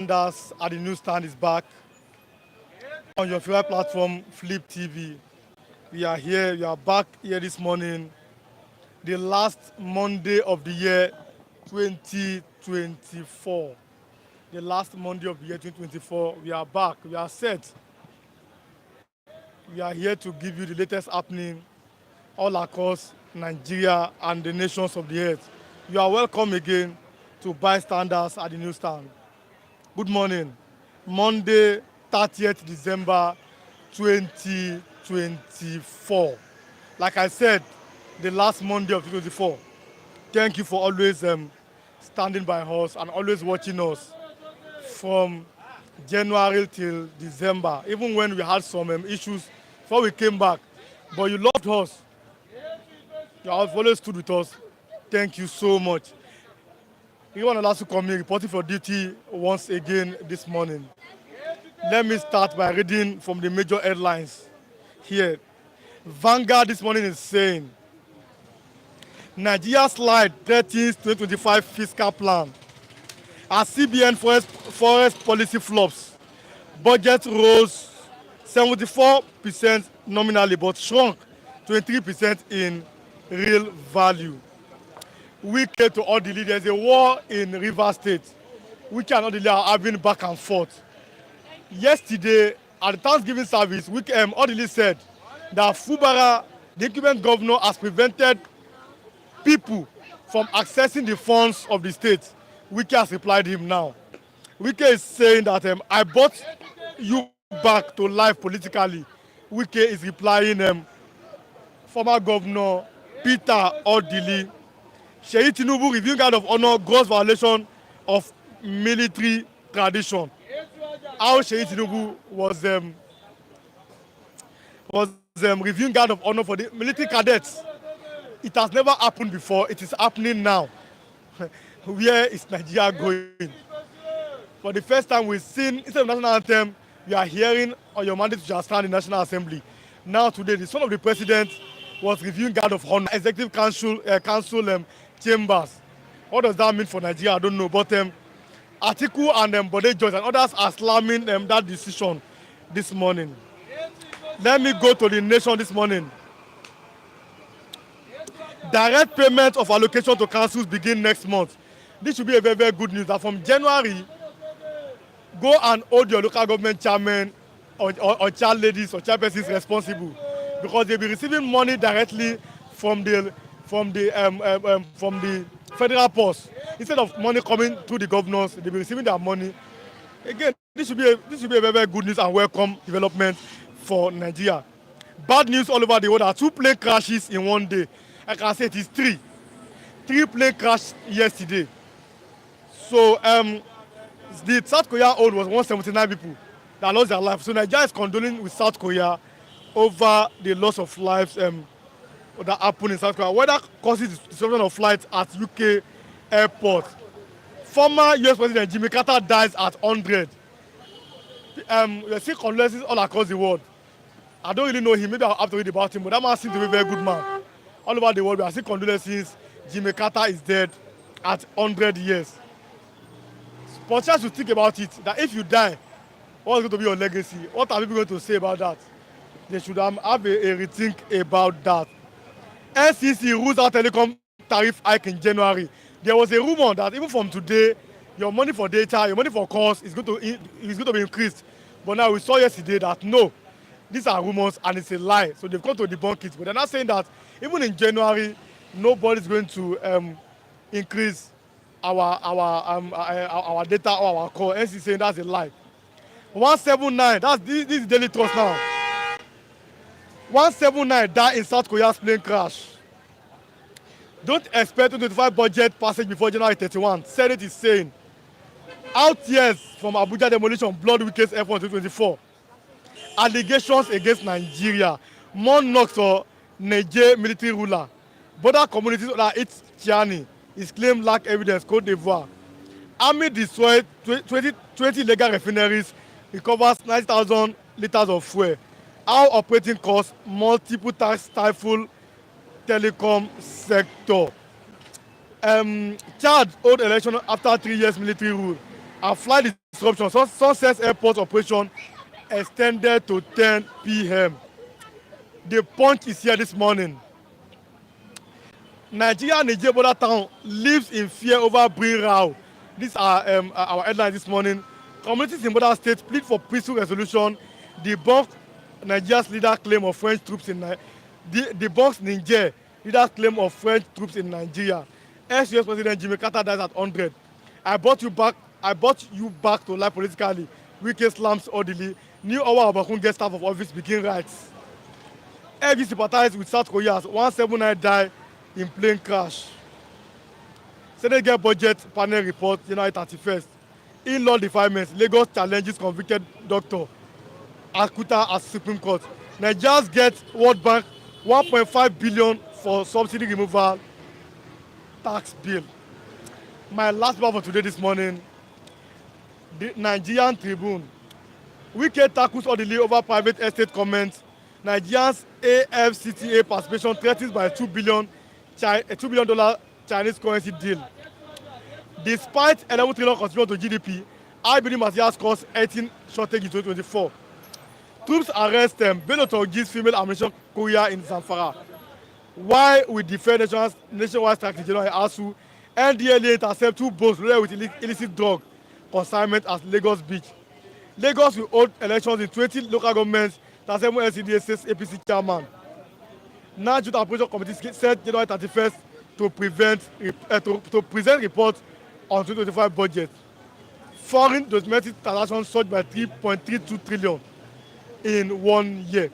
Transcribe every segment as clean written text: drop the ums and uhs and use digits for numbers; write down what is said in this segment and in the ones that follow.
Sanders at the newsstand is back on your favorite platform, Flip TV. We are here, we are back here this morning, the last Monday of the year 2024. The last Monday of the year 2024. We are back, we are set. We are here to give you the latest happening all across Nigeria and the nations of the earth. You are welcome again to bystanders at the newsstand. Good morning. Monday, 30th December 2024. Like I said, the last Monday of 2024. Thank you for always standing by us and always watching us from January till December, even when we had some issues before we came back. But you loved us. You have always stood with us. Thank you so much. We want to last to come here reporting for duty once again this morning. Let me start by reading from the major headlines here. Vanguard this morning is saying, Nigeria slide threatens 2025 fiscal plan. As CBN forest policy flops, budget rose 74% nominally but shrunk 23% in real value. Wike to Odili, there's a war in Rivers State. Wike and Odili are having back and forth. Yesterday, at the Thanksgiving service, Odili said that Fubara, the incumbent governor, has prevented people from accessing the funds of the state. Wike has replied him now. Wike is saying that I brought you back to life politically. Wike is replying former governor Peter Odili. Sheyi Tinubu reviewing guard of honor gross violation of military tradition. How Sheyi Tinubu was reviewing guard of honor for the military cadets. It has never happened before. It is happening now. Where is Nigeria going? For the first time, we've seen, instead of national anthem, we are hearing on your mandate to stand in National Assembly. Now today, the son of the president was reviewing guard of honor, executive council chambers. What does that mean for Nigeria? I don't know. But Atiku and Bode George and others are slamming that decision this morning. Let me go to the nation this morning. Direct payment of allocation to councils begin next month. This should be a very, very good news that from January, go and hold your local government chairman or child ladies or chairpersons responsible, because they'll be receiving money directly from the federal post. Instead of money coming through the governors, they'll be receiving their money. Again, this should be a very, very good news and welcome development for Nigeria. Bad news all over the world are 2 plane crashes in one day. I can say it is 3. 3 plane crashed yesterday. So the South Korea own was 179 people that lost their life. So Nigeria is condoling with South Korea over the loss of lives that happened in South Korea. Whether causes disruption of flights at UK airport. Former US President Jimmy Carter dies at 100. We see condolences all across the world. I don't really know him. Maybe I'll have to read about him, but that man seems to be a very good man. All over the world, we are seeing condolences. Jimmy Carter is dead at 100 years. Politicians should think about it, that if you die, what's going to be your legacy? What are people going to say about that? They should have a rethink about that. NCC rules out telecom tariff hike in January. There was a rumor that even from today, your money for data, your money for calls is going to be increased. But now we saw yesterday that no, these are rumors and it's a lie. So they've come to debunk it. But they're not saying that even in January, nobody's going to increase our data or our call. NCC saying that's a lie. 179, this is Daily Trust now. 179 died in South Korea's plane crash. Don't expect 2025 budget passage before January 31. Senate is saying. Out years from Abuja demolition, blood Wike's F1 2024. Allegations against Nigeria. More knocks for Niger military ruler. Border communities that it's Chiani is claimed lack evidence. Cote d'Ivoire. Army destroyed 20 legal refineries, recovers 90,000 liters of fuel. How operating costs, multiple tax stifle telecom sector. Chad hold election after 3 years military rule. And flight disruption. Sunset Airport operation extended to 10 p.m. The punch is here this morning. Nigeria-Niger border town lives in fear over Brewing row. These are our headlines this morning. Communities in border states plead for peaceful resolution. Debunk Nigeria's leader claim of French troops in debunks Niger leader's claim of French troops in Nigeria. Ex-US President Jimmy Carter dies at 100. I brought you back to life politically. Wike slams orderly. New Owa Obakun gets staff of office begin riots. FG sympathized with South Korea's 179 die in plane crash. Senate get budget panel report January 31st. In-law defilements, Lagos challenges convicted doctor Akuta at Supreme Court. Nigerians get World Bank 1.5 billion for subsidy removal tax bill. My last one for today this morning, the Nigerian Tribune. Wike tackles orderly over private estate comments. Nigerians AFCTA participation threatened by $2 billion Chinese currency deal. Despite 11 trillion contribution to GDP, high building materials cost 18 shortage in 2024. Troops arrest Belotor gives female ammunition courier in Zamfara. Why we defend nationwide strike in January ASU, NDLA intercept 2 boats loaded with illicit drug consignment at Lagos Beach. Lagos will hold elections in 20 local governments, 37 LCDA says APC chairman. Now Joint Operation Committee set January 31st to present report on 2025 budget. Foreign domestic transactions surged by 3.32 trillion in 1 year.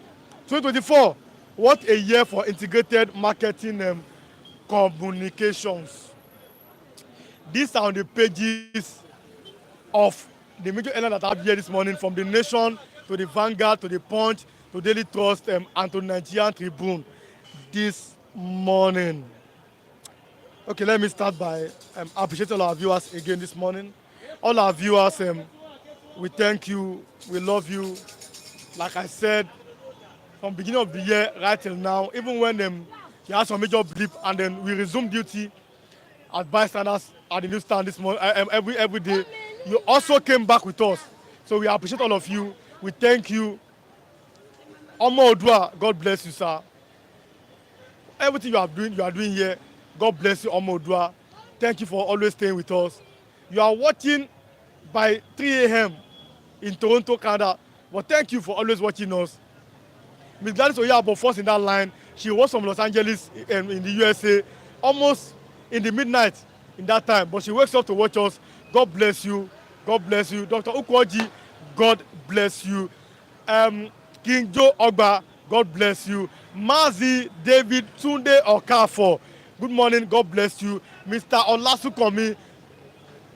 2024, what a year for integrated marketing communications. These are on the pages of the major headlines that I have here this morning, from The Nation to the Vanguard to the Punch to Daily Trust and to Nigerian Tribune this morning. Okay, let me start by appreciating all our viewers again this morning. All our viewers, we thank you, we love you. Like I said, from beginning of the year right till now, even when you had some major blip and then we resumed duty as bystanders at the newsstand this morning, every day, you also came back with us. So we appreciate all of you. We thank you. Omo Odua, God bless you, sir. Everything you are doing here, God bless you, Omo Odua. Thank you for always staying with us. You are watching by 3 a.m. in Toronto, Canada. But thank you for always watching us. Ms. Gladys Oyabo first in that line. She was from Los Angeles in the USA, almost in the midnight in that time. But she wakes up to watch us. God bless you. God bless you. Dr. Ukwoji, God bless you. King Joe Ogba, God bless you. Mazi David Tunde Okafor, good morning, God bless you. Mr. Olasukomi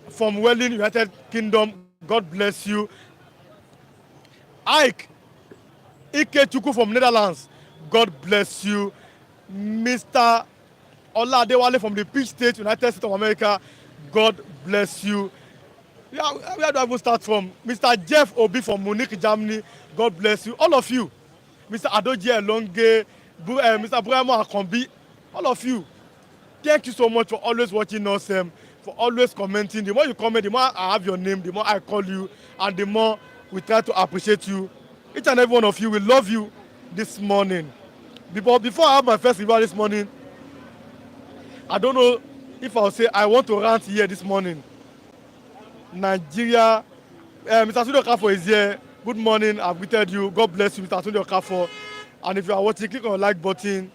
from Welling, United Kingdom, God bless you. Ike Ikechukwu from Netherlands, God bless you. Mr. Oladewale from the Peach State, United States of America, God bless you. Where do I even start from? Mr. Jeff Obi from Munich, Germany, God bless you. All of you. Mr. Adoji Elonge, Mr. Buramo Akombi, all of you. Thank you so much for always watching us, for always commenting. The more you comment, the more I have your name, the more I call you, and the more we try to appreciate you. Each and every one of you, we love you this morning. Before I have my first review this morning, I don't know if I'll say I want to rant here this morning. Nigeria, Mr. Tunde Okafor is here. Good morning, I've greeted you. God bless you, Mr. Tunde Okafor. And if you are watching, click on the like button,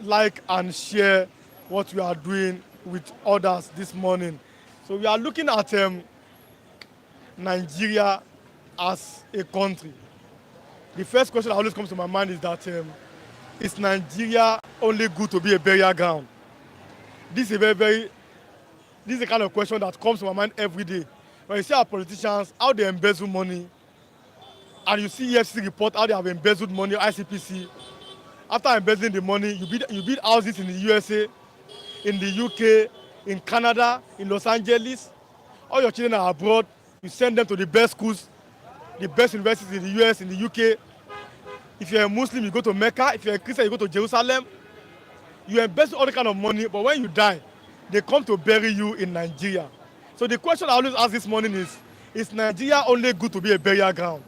like and share what we are doing with others this morning. So we are looking at Nigeria as a country. The first question that always comes to my mind is that is Nigeria only good to be a burial ground? This is this is the kind of question that comes to my mind every day. When you see our politicians, how they embezzle money, and you see EFCC report how they have embezzled money, ICPC. After embezzling the money, you build houses in the USA, in the UK, in Canada, in Los Angeles. All your children are abroad. You send them to the best schools, the best universities in the US, in the UK. If you're a Muslim, you go to Mecca. If you're a Christian, you go to Jerusalem. You embezzle all the kind of money, but when you die, they come to bury you in Nigeria. So the question I always ask this morning is Nigeria only good to be a burial ground?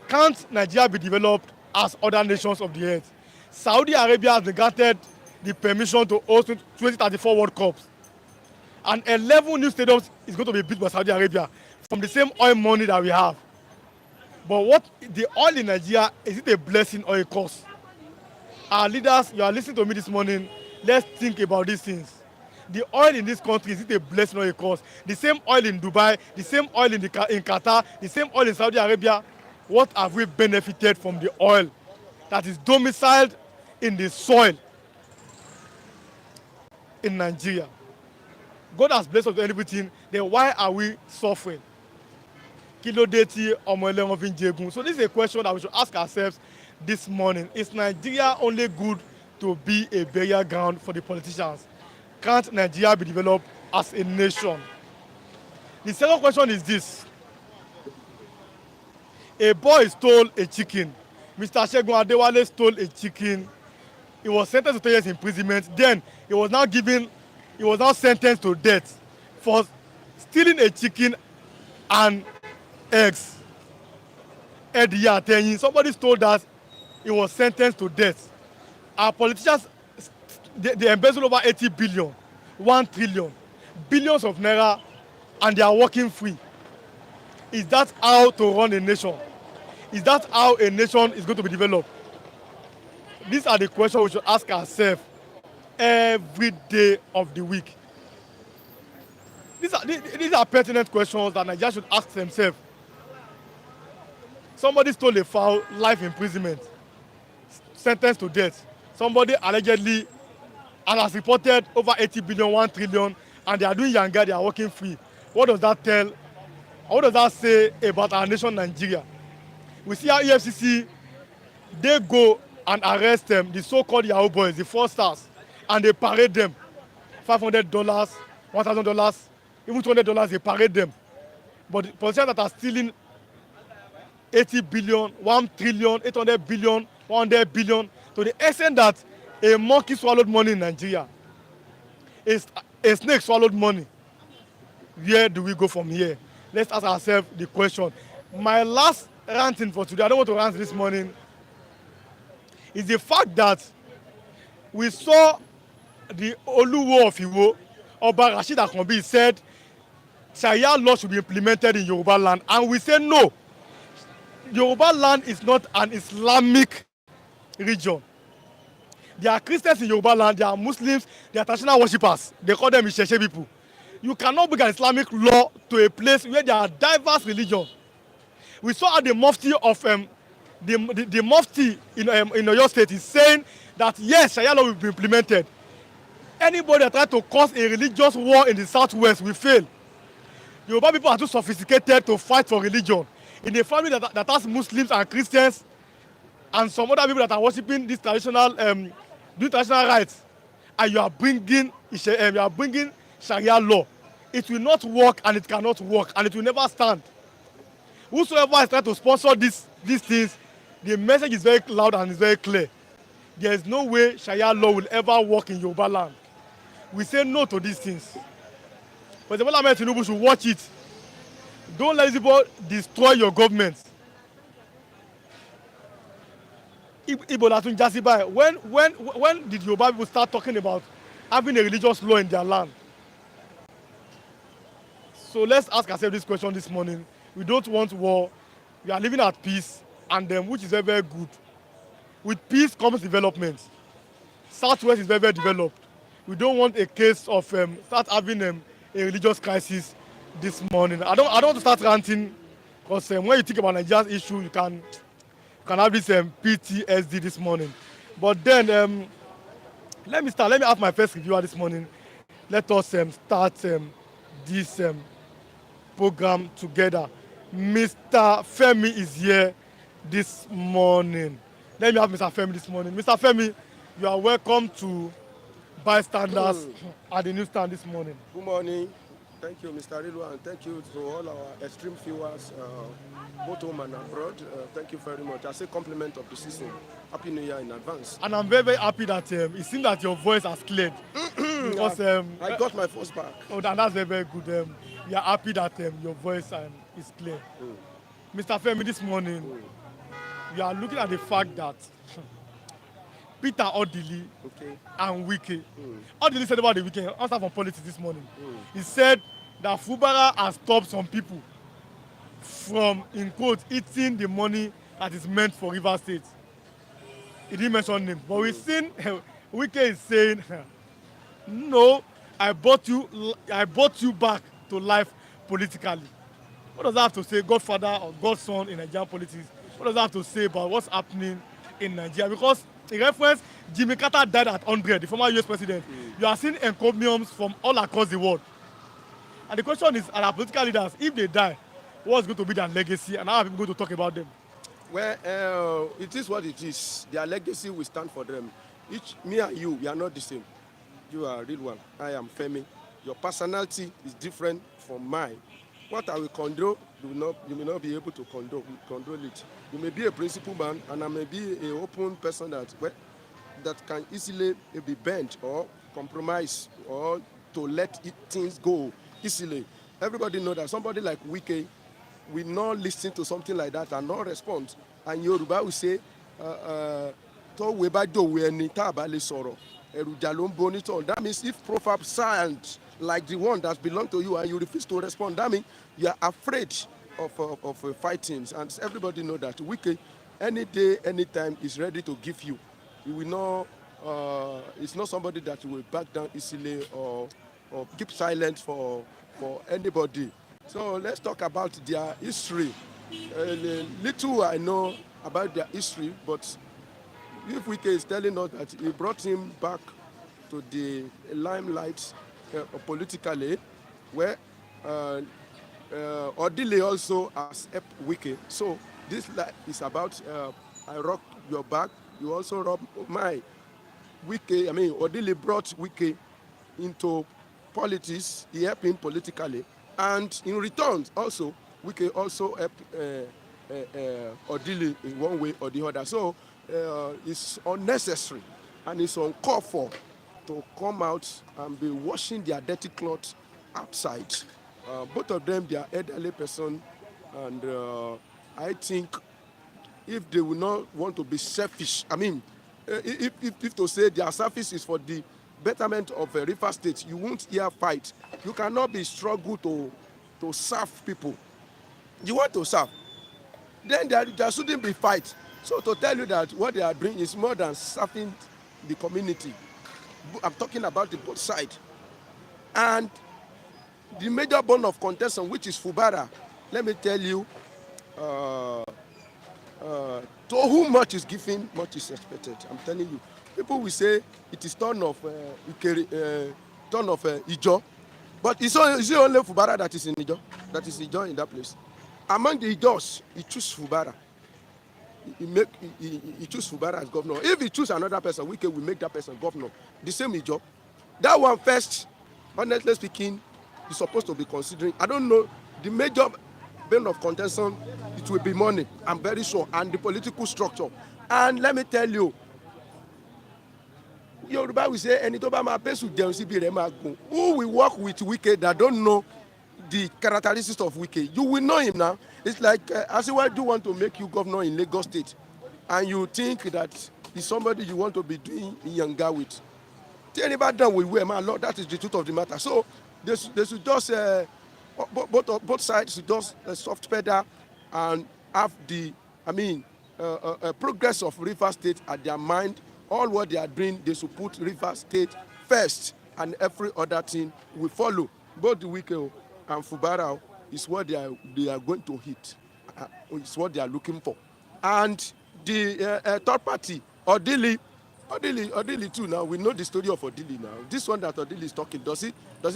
Can't Nigeria be developed as other nations of the earth? Saudi Arabia has been granted the permission to host 2034 World Cups. And 11 new stadiums is going to be built by Saudi Arabia from the same oil money that we have. But what the oil in Nigeria, is it a blessing or a curse? Our leaders, you are listening to me this morning, let's think about these things. The oil in this country, is it a blessing or a curse? The same oil in Dubai, the same oil in Qatar, the same oil in Saudi Arabia. What have we benefited from the oil that is domiciled in the soil in Nigeria? God has blessed us with everything, then why are we suffering? So this is a question that we should ask ourselves this morning. Is Nigeria only good to be a burial ground for the politicians? Can't Nigeria be developed as a nation? The second question is this. A boy stole a chicken. Mr. Segun Adewale stole a chicken. He was sentenced to 3 years imprisonment. Then he was now sentenced to death for stealing a chicken and eggs. Somebody stole that. He was sentenced to death. Our politicians, they embezzle over 80 billion, 1 trillion, billions of naira, and they are working free. Is that how to run a nation? Is that how a nation is going to be developed? These are the questions we should ask ourselves every day of the week. These are pertinent questions that Nigerians should ask themselves. Somebody stole a fowl, life imprisonment, sentenced to death. Somebody allegedly, and has reported over 80 billion, 1 trillion, and they are doing yanga, they are working free. What does that tell? What does that say about our nation, Nigeria? We see how EFCC, they go and arrest them, the so-called Yahoo boys, the fraudsters, and they parade them. $500, $1,000, even $200, they parade them. But the politicians that are stealing 80 billion, 1 trillion, 800 billion, 100 billion, to the extent that a monkey swallowed money in Nigeria. A snake swallowed money. Where do we go from here? Let's ask ourselves the question. My last ranting for today, I don't want to rant this morning, is the fact that we saw the Oluwo of Iwo, Oba Rashid Akanbi, said Sharia law should be implemented in Yoruba land. And we say no. Yoruba land is not an Islamic region. There are Christians in Yoruba land, there are Muslims, there are traditional worshippers. They call them Isheshe people. You cannot bring an Islamic law to a place where there are diverse religions. We saw how the Mufti of the Mufti in Oyo State is saying that yes, Sharia law will be implemented. Anybody that tries to cause a religious war in the southwest will fail. Yoruba people are too sophisticated to fight for religion. In a family that has Muslims and Christians and some other people that are worshiping this traditional rites, and you are bringing Sharia law, it will not work and it cannot work and it will never stand. Whosoever is trying to sponsor these things, the message is very loud and is very clear. There is no way Sharia law will ever work in Yoruba land. We say no to these things. But the Bola Ahmed Tinubu should watch it. Don't let people destroy your government. When did Yoruba people start talking about having a religious law in their land? So let's ask ourselves this question this morning. We don't want war. We are living at peace, and which is very, very good. With peace comes development. Southwest is very, very developed. We don't want a case of start having a religious crisis this morning. I don't want to start ranting, because when you think about Nigeria's issue, you can have this PTSD this morning. But then let me ask my first reviewer this morning. Let us start this program together. Mr. Femi is here this morning. Let me have Mr. Femi this morning. Mr. Femi, you are welcome to bystanders at the newsstand this morning. Good morning. Thank you, Mr. Rilu, and thank you to all our extreme viewers, both home and abroad. Thank you very much. I say compliment of the season. Happy New Year in advance. And I'm very, very happy that it seems that your voice has cleared. Because I got my voice back. Oh, and that's very, very good. we are happy that your voice is clear. Mr. Femi, this morning, we are looking at the fact that Peter Odili Okay. and Wike. Odili said about the weekend, answer from politics this morning. He said that Fubara has stopped some people from, in quotes, eating the money that is meant for River State. He didn't mention names, but we've seen Wike is saying, no, I brought you back to life politically. What does that have to say, Godfather or Godson in Nigerian politics? What does that have to say about what's happening in Nigeria? Because in reference, Jimmy Carter died at 100, the former US president. You are seeing encomiums from all across the world. And the question is, are our political leaders, if they die, what's going to be their legacy and how are people going to talk about them? Well, it is what it is. Their legacy will stand for them. Me and you, we are not the same. You are a real one. I am Femi. Your personality is different from mine. What I will condone, you may not be able to condone it. You may be a principled man, and I may be an open person that can easily be bent or compromise or to let things go easily. Everybody know that somebody like Wike will not listen to something like that and not respond. And Yoruba will say, that means if proverbs sound like the one that belongs to you and you refuse to respond, that means you are afraid of fighting. And everybody know that Wike, any day, anytime, is ready to give you. You will not. It's not somebody that will back down easily or keep silent for anybody. So let's talk about their history. Little I know about their history, but if Wike is telling us that he brought him back to the limelight politically, where Odile also has helped Wike. So this is about I rock your back, you also rock my. Odile brought Wike into politics, he helped him politically, and in return also, Wike also helped Odile in one way or the other. So it's unnecessary and it's uncalled for to come out and be washing their dirty clothes outside. Both of them, they are elderly person, and I think if they will not want to be selfish, if to say their service is for the betterment of a River State, you won't hear fight. You cannot be struggle to serve people. You want to serve, then there shouldn't be fight. So to tell you that what they are doing is more than serving the community, I'm talking about the both side. And the major bone of contention, which is Fubara, let me tell you, to whom much is given, much is expected. I'm telling you. People will say it is turn of Ijo, but it's only Fubara that is in Ijo, that is Ijo in that place. Among the Ijos, he choose Fubara. He choose Fubara as governor. If he choose another person, Wike will make that person governor. The same Ijo. That one first, honestly speaking, is supposed to be considering. I don't know, the major bane of contention, it will be money, I'm very sure, and the political structure. And let me tell you, Yoruba will say, who will work with Wike that don't know the characteristics of Wike? You will know him now. It's like, Asiwaju do want to make you governor in Lagos State, and you think that is somebody you want to be doing younger with. Anybody done with where, my Lord, that is the truth of the matter. So they should just, both sides should just soft pedal and have the, progress of River State at their mind. All what they are doing, they should put River State first, and every other thing will follow. Both the Wike and Fubara is what they are going to hit. It's what they are looking for. And the third party, Odili too. Now we know the story of Odili. Now this one that Odili is talking, does it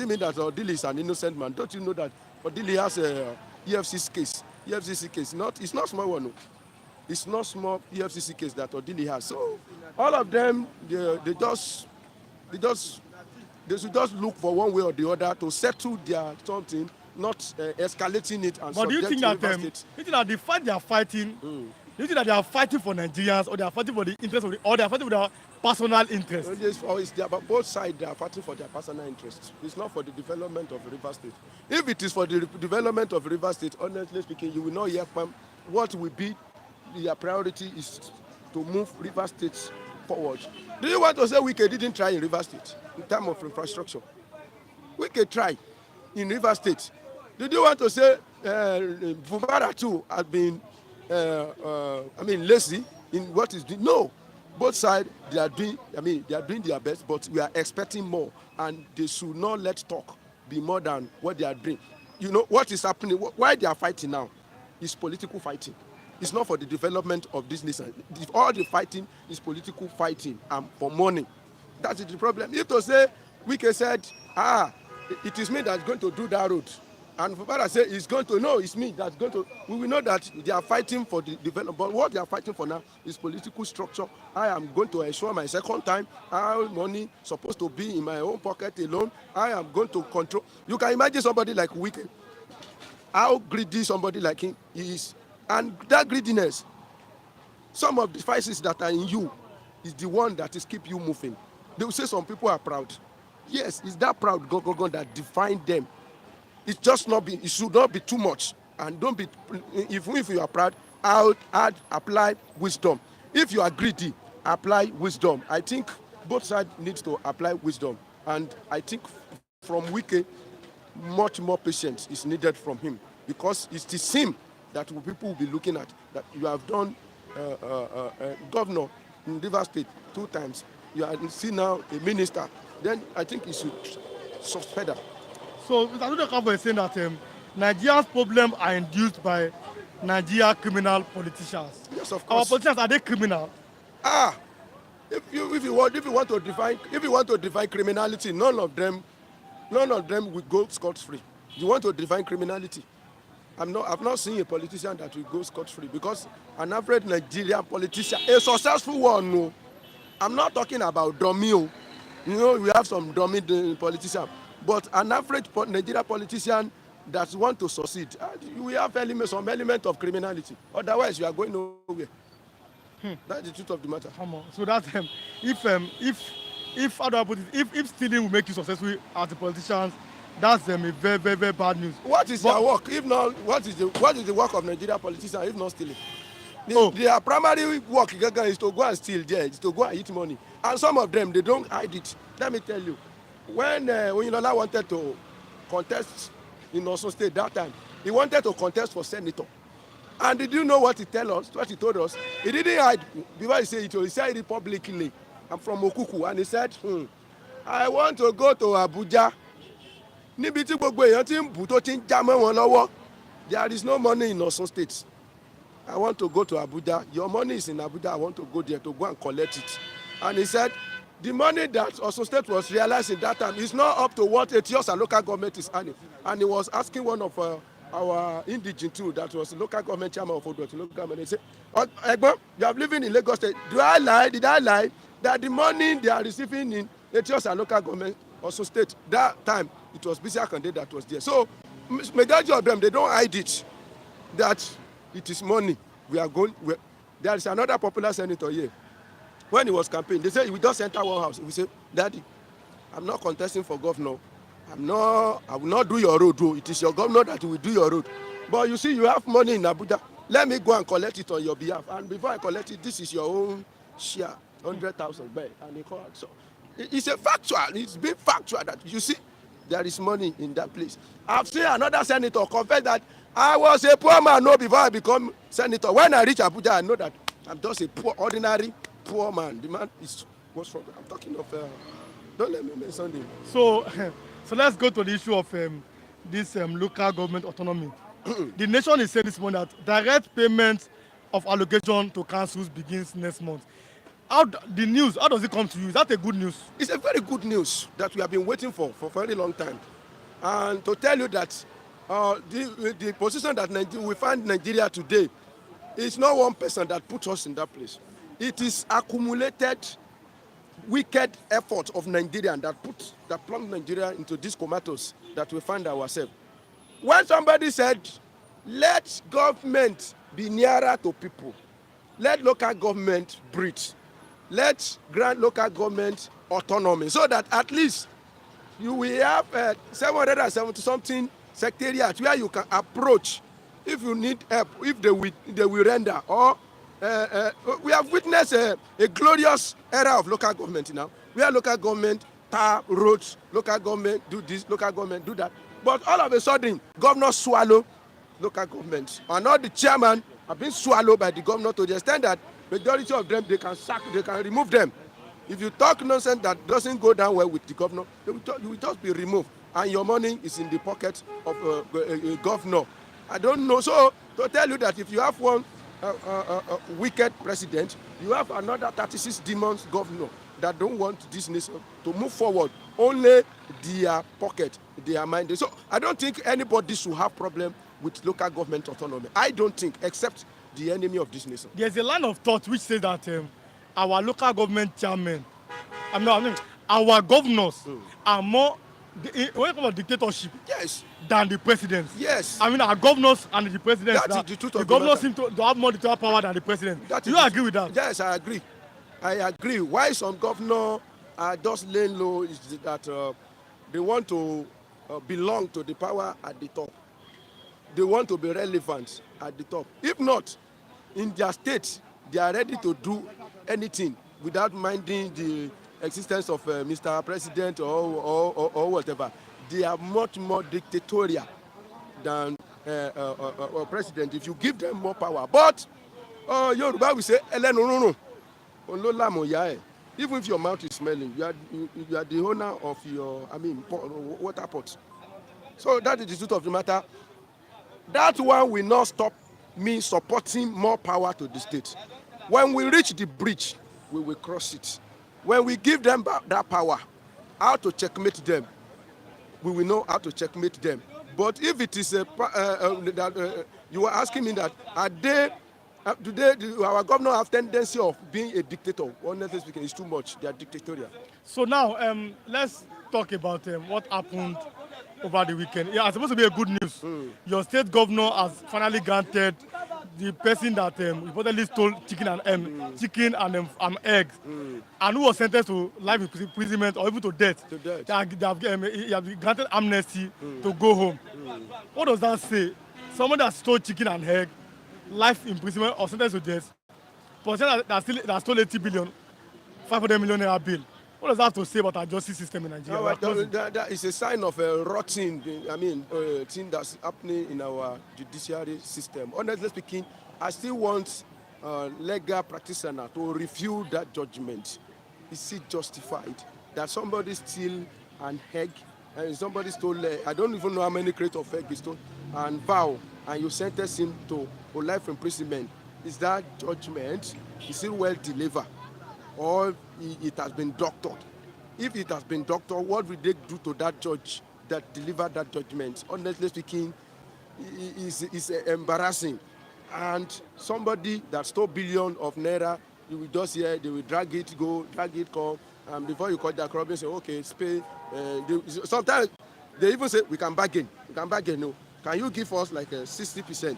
mean that Odili is an innocent man? Don't you know that Odili has a EFCC case? It's not small one. No. It's not small EFCC case that Odili has. So all of them, they should just look for one way or the other to settle their something, not escalating it and but do you think that the fight they are fighting Do you think that they are fighting for Nigerians, or they are fighting for the interest of the, or they are fighting for their personal interest? But both sides, they are fighting for their personal interests. It's not for the development of River State. If it is for the development of River State, honestly speaking, you will not hear from what will be their priority is to move River State forward. Do you want to say Wike didn't try in River State in terms of infrastructure? Wike try in River State. Did you want to say Fubara too has been, lazy in what is doing? No. Both sides, they are doing their best, but we are expecting more, and they should not let talk be more than what they are doing. You know what is happening? Why they are fighting now is political fighting. It's not for the development of this nation. All the fighting is political fighting and for money. That is the problem. If to say Wike said, it is me that's going to do that road, and Fubara say it's going to, no, it's me that's going to, we will know that they are fighting for the development. But what they are fighting for now is political structure. I am going to ensure my second time, how money supposed to be in my own pocket alone. I am going to control. You can imagine somebody like Wike, how greedy somebody like him is. And that greediness, some of the vices that are in you is the one that is keep you moving. They will say some people are proud. Yes, it's that proud go that define them. It should not be too much. And don't be, if you are proud, apply wisdom. If you are greedy, apply wisdom. I think both sides need to apply wisdom. And I think from Wike, much more patience is needed from him, because it's the same that people will be looking at, that you have done governor in River State 2 times. You are see now a minister. Then I think he should suspend that. So Mr. Adudekapo is saying that Nigeria's problems are induced by Nigeria criminal politicians. Yes, of Our course. politicians, are they criminal? If you want to define criminality, none of them will go scot-free. You want to define criminality? I've not seen a politician that will go scot-free, because an average Nigerian politician, a successful one, no. I'm not talking about dummy. You know, we have some dummy politicians, but an average Nigerian politician that want to succeed, we have some element of criminality. Otherwise, you are going nowhere. That's the truth of the matter. Come on. So that's if how do I put it? If stealing will make you successful as a politician, that's a very, very, very bad news. What is their work? If not, what is the work of Nigerian politicians if not stealing? Their primary work is to go and steal there, is to go and eat money. And some of them, they don't hide it. Let me tell you, when Oyinlola wanted to contest in Osun State that time, he wanted to contest for senator. And did you know what he told us? He didn't hide. Before he said it publicly. I'm from Okuku, and he said, I want to go to Abuja. Níbi tí gbogbo èèyàn ti ń bù tó ti ń já mọ́ wọn lọ́wọ́, there is no money in Osun State. I want to go to Abuja. Your money is in Abuja. I want to go there to go and collect it. And he said, the money that Osun State was realizing that time is not up to what Etiosa local government is earning. And he was asking one of our indigent too, that was the local government chairman of Odo local government. He said, Egbon, you are living in Lagos State. Did I lie that the money they are receiving in Etiosa local government, Osun State, that time it was Bisi Akande that was there. So majority of them, they don't hide it, that it is money. There is another popular senator here. When he was campaigning, they said, we just enter one house. We say, Daddy, I'm not contesting for governor. I will not do your road. It is your governor that will do your road. But you see, you have money in Abuja. Let me go and collect it on your behalf. And before I collect it, this is your own share, 100,000 back. And he called. So it's a factual. It's been factual that you see there is money in that place. I've seen another senator confess that I was a poor man before I become senator. When I reach Abuja, I know that I'm just a ordinary poor man. The man was from. I'm talking of. Don't let me mention him. So let's go to the issue of this local government autonomy. The nation is saying this morning that direct payment of allocation to councils begins next month. How does it come to you? Is that a good news? It's a very good news that we have been waiting for a very long time. And to tell you that the position that we find Nigeria today is not one person that put us in that place. It is accumulated wicked effort of Nigerians that plunged Nigeria into these comatose that we find ourselves. When somebody said, let government be nearer to people, let local government breathe. Let grant local government autonomy so that at least you will have 770 something secretariat where you can approach if you need help, if they will render. Or we have witnessed a glorious era of local government now, where local government tar roads, local government do this, local government do that. But all of a sudden, governor swallow local government, and all the chairman have been swallowed by the governor to the extent that majority of them they can sack, they can remove them. If you talk nonsense that doesn't go down well with the governor, you will just be removed, and your money is in the pocket of a governor. I don't know. So to tell you that if you have one wicked president, you have another 36 demons governor that don't want this nation to move forward. Only their pocket, their mind. So I don't think anybody should have problem with local government autonomy. I don't think, except the enemy of this nation. There's a line of thought which says that our local government chairmen, I mean, our governors are more when it comes to dictatorship Yes. than the president. Yes. I mean, our governors and the president. That is the truth of the governors matter. seem to have more dictatorial power than the president. That Do is you the- agree with that? Yes, I agree. I agree. Why some governor are just laying low is that they want to belong to the power at the top. They want to be relevant at the top. If not, in their state, they are ready to do anything without minding the existence of Mr. President or whatever. They are much more dictatorial than president if you give them more power. But Yoruba will say, "Ẹlẹ́nu rúnrún, òun ló lámù ìyá ẹ̀." Even if your mouth is smelling, you are the owner of your, water pot. So that is the truth of the matter. That one will not stop me supporting more power to the state. When we reach the bridge, we will cross it. When we give them that power, how to checkmate them, we will know how to checkmate them. But if it is you are asking me that, are they, do our governor have tendency of being a dictator? Honestly speaking, it's too much. They are dictatorial. So now, let's talk about what happened over the weekend. Yeah, it's supposed to be a good news. Your state governor has finally granted the person that reportedly stole chicken and eggs, and who was sentenced to life imprisonment or even to death. To death. He has been granted amnesty to go home. What does that say? Someone that stole chicken and egg, life imprisonment or sentenced to death, for someone that stole 80 billion, 500 million naira bill. What does that have to say about our justice system in Nigeria? That is a sign of a rotting, thing that's happening in our judiciary system. Honestly speaking, I still want legal practitioner to review that judgment. Is it justified that somebody steal an egg and somebody stole, I don't even know how many crates of egg he stole, and vow, and you sentence him to life imprisonment? Is that judgment, is it well delivered? Or it has been doctored? If it has been doctored, what will they do to that judge that delivered that judgment? Honestly speaking, is embarrassing. And somebody that stole billion of naira, you will just hear they will drag it come, and before you cut that crop, say, okay, it's pay. Sometimes they even say we can bargain. No, can you give us like 60%?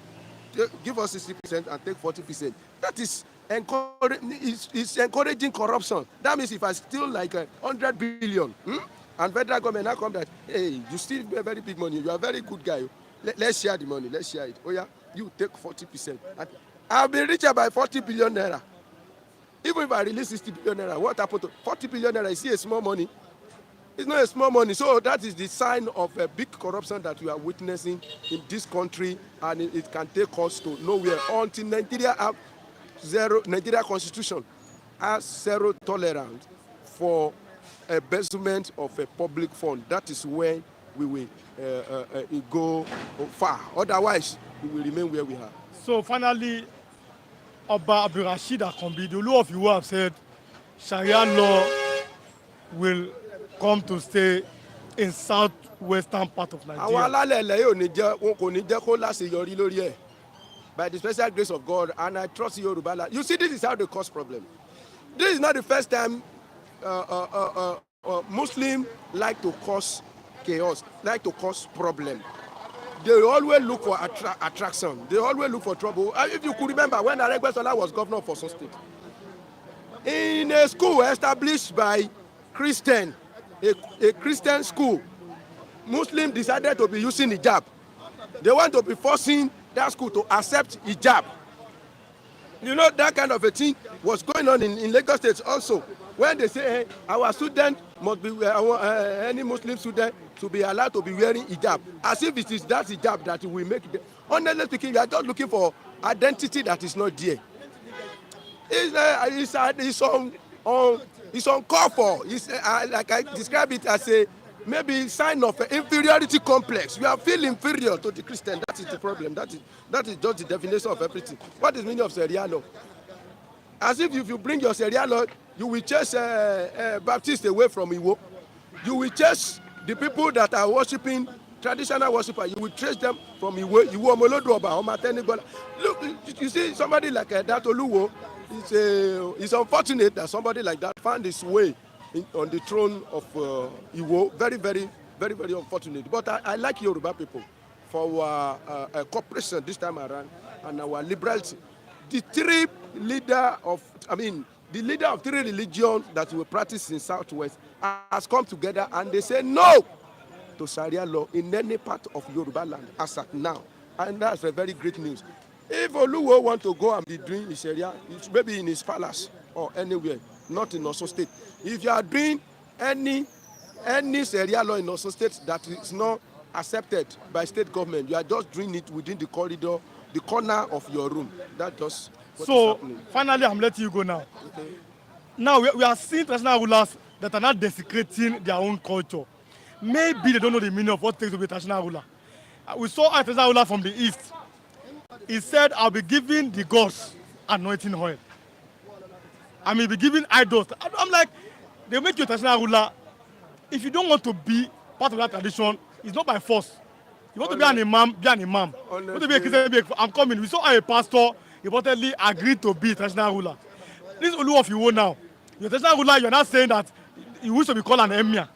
Give us 60% and take 40%. That is it's encouraging corruption. That means if I steal like 100 billion, and federal government now come that, hey, you steal very big money, you are a very good guy. Let's share the money, let's share it. Oh yeah, you take 40%. I'll be richer by 40 billion naira. Even if I release 60 billion naira, what happened to 40 billion naira? Is it a small money? It's not a small money. So that is the sign of a big corruption that we are witnessing in this country, and it can take us to nowhere until Nigeria Constitution has zero tolerance for embezzlement of a public fund. That is when we will go far. Otherwise, we will remain where we are. So finally, Oba Abdulrasheed Akanbi, the Olu of Iwo, have said Sharia law will come to stay in southwestern part of Nigeria. Àwọn alálẹ̀ ilẹ̀ yóò ní jẹ́ wọn kò ní jẹ́ kó láṣeyọrí lórí ẹ̀. By the special grace of God, and I trust Yoruba land. You see, this is how they cause problem. This is not the first time Muslims like to cause chaos, like to cause problem. they always look for attraction. They always look for trouble. If you could remember when Aregbesola was governor for some state, in a school established by Christian, a Christian school, Muslims decided to be using hijab. They want to be forcing that school to accept hijab. You know, that kind of a thing was going on in Lagos State also. When they say, hey, our student must be, any Muslim student to be allowed to be wearing hijab, as if it is that hijab that will make it. Honestly speaking, you are just looking for identity that is not there. It's uncalled for. Like I describe it as a maybe sign of inferiority complex. You are feel inferior to the Christian. That is the problem. That is just the definition of everything. What is the meaning of Sharia law? As if you bring your Sharia law, you will chase Baptists away from Iwo. You will chase the people that are worshiping traditional worshippers. You will trace them from Iwo. Iwo Omolodoba, Omatenigola. Look, you see somebody like that Oluwo. It's unfortunate that somebody like that found his way on the throne of Iwo. Very, very, very, very unfortunate. But I like Yoruba people for our cooperation this time around and our liberality. The leader of three religions that we practice in Southwest has come together and they say no to Sharia law in any part of Yoruba land as at now. And that's a very great news. If Oluwo want to go and be doing his Sharia, it's maybe in his palace or anywhere, not in Osun State. If you are doing any Sharia law in Osun State that is not accepted by state government, you are just doing it within the corridor, the corner of your room. That just what is happening. Finally, I'm letting you go now. Okay. Now we are seeing traditional rulers that are not desecrating their own culture. Maybe they don't know the meaning of what it takes to be a traditional ruler. We saw a traditional ruler from the east. He said, I'll be giving the gods anointing oil. I mean, be giving idols. I'm like, they make you a traditional ruler. If you don't want to be part of that tradition, it's not by force. You want to be an imam, be an imam. You want to be a Christian, I'm coming. We saw a pastor reportedly agreed to be a traditional ruler. This is Olu of Iwo now. You're a traditional ruler, you're not saying that you wish to be called an emir.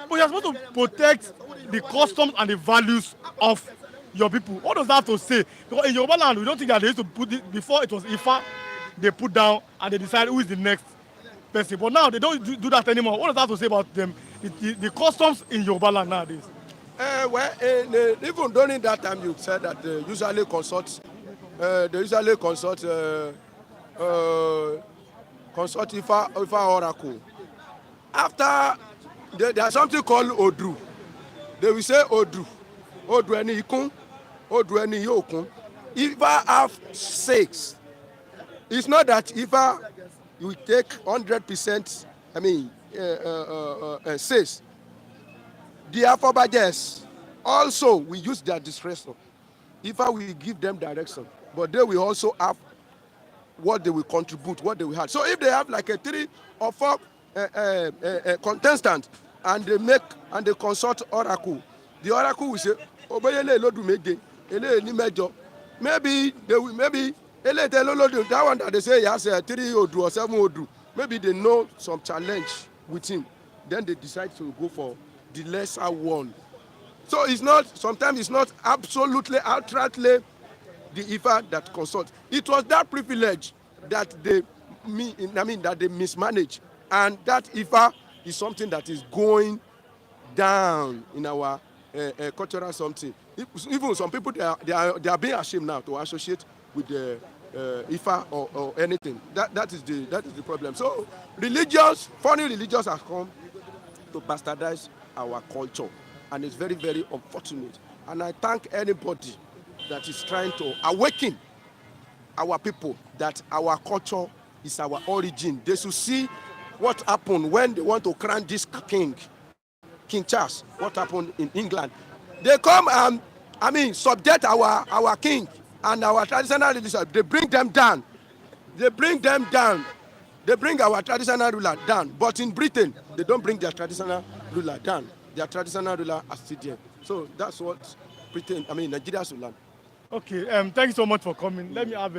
But you're supposed to protect the customs and the values of your people. What does that have to say? Because in Yoruba land, we don't think that they used to put it, before it was Ifa, they put down and they decide who is the next person. But now they don't do that anymore. What does that have to say about them? The customs in Yoruba land nowadays? Even during that time, you said that they usually consult Ifa oracle. After there's something called Odru. They will say Odru eni ikun, Odru eni yokun. Ifa have 6. It's not that Ifa you take 100%. I mean, 6. The Afobajes also we use their discretion. Ifa will give them direction, but they will also have what they will contribute, what they will have. So if they have like a 3 or 4 contestants and they consult oracle, the oracle will say, Obayele lodu meje, ele ni mejo. Maybe that one that they say he has 3 Odu or 7 Odu. Maybe they know some challenge with him. Then they decide to go for the lesser one. So sometimes it's not absolutely outrightly the Ifa that consult. It was that privilege that they mismanage, and that Ifa is something that is going down in our cultural something. Even some people they are being ashamed now to associate with the Ifa or anything. That is the problem. So foreign religions have come to bastardize our culture, and it's very, very unfortunate. And I thank anybody that is trying to awaken our people that our culture is our origin. They should see what happened when they want to crown this King Charles. What happened in England? They come and subject our king and our traditional religion. They bring them down. They bring our traditional ruler down. But in Britain, they don't bring their traditional ruler down. Their traditional ruler are still there. So that's what Nigeria should learn. Okay, thank you so much for coming. Let me have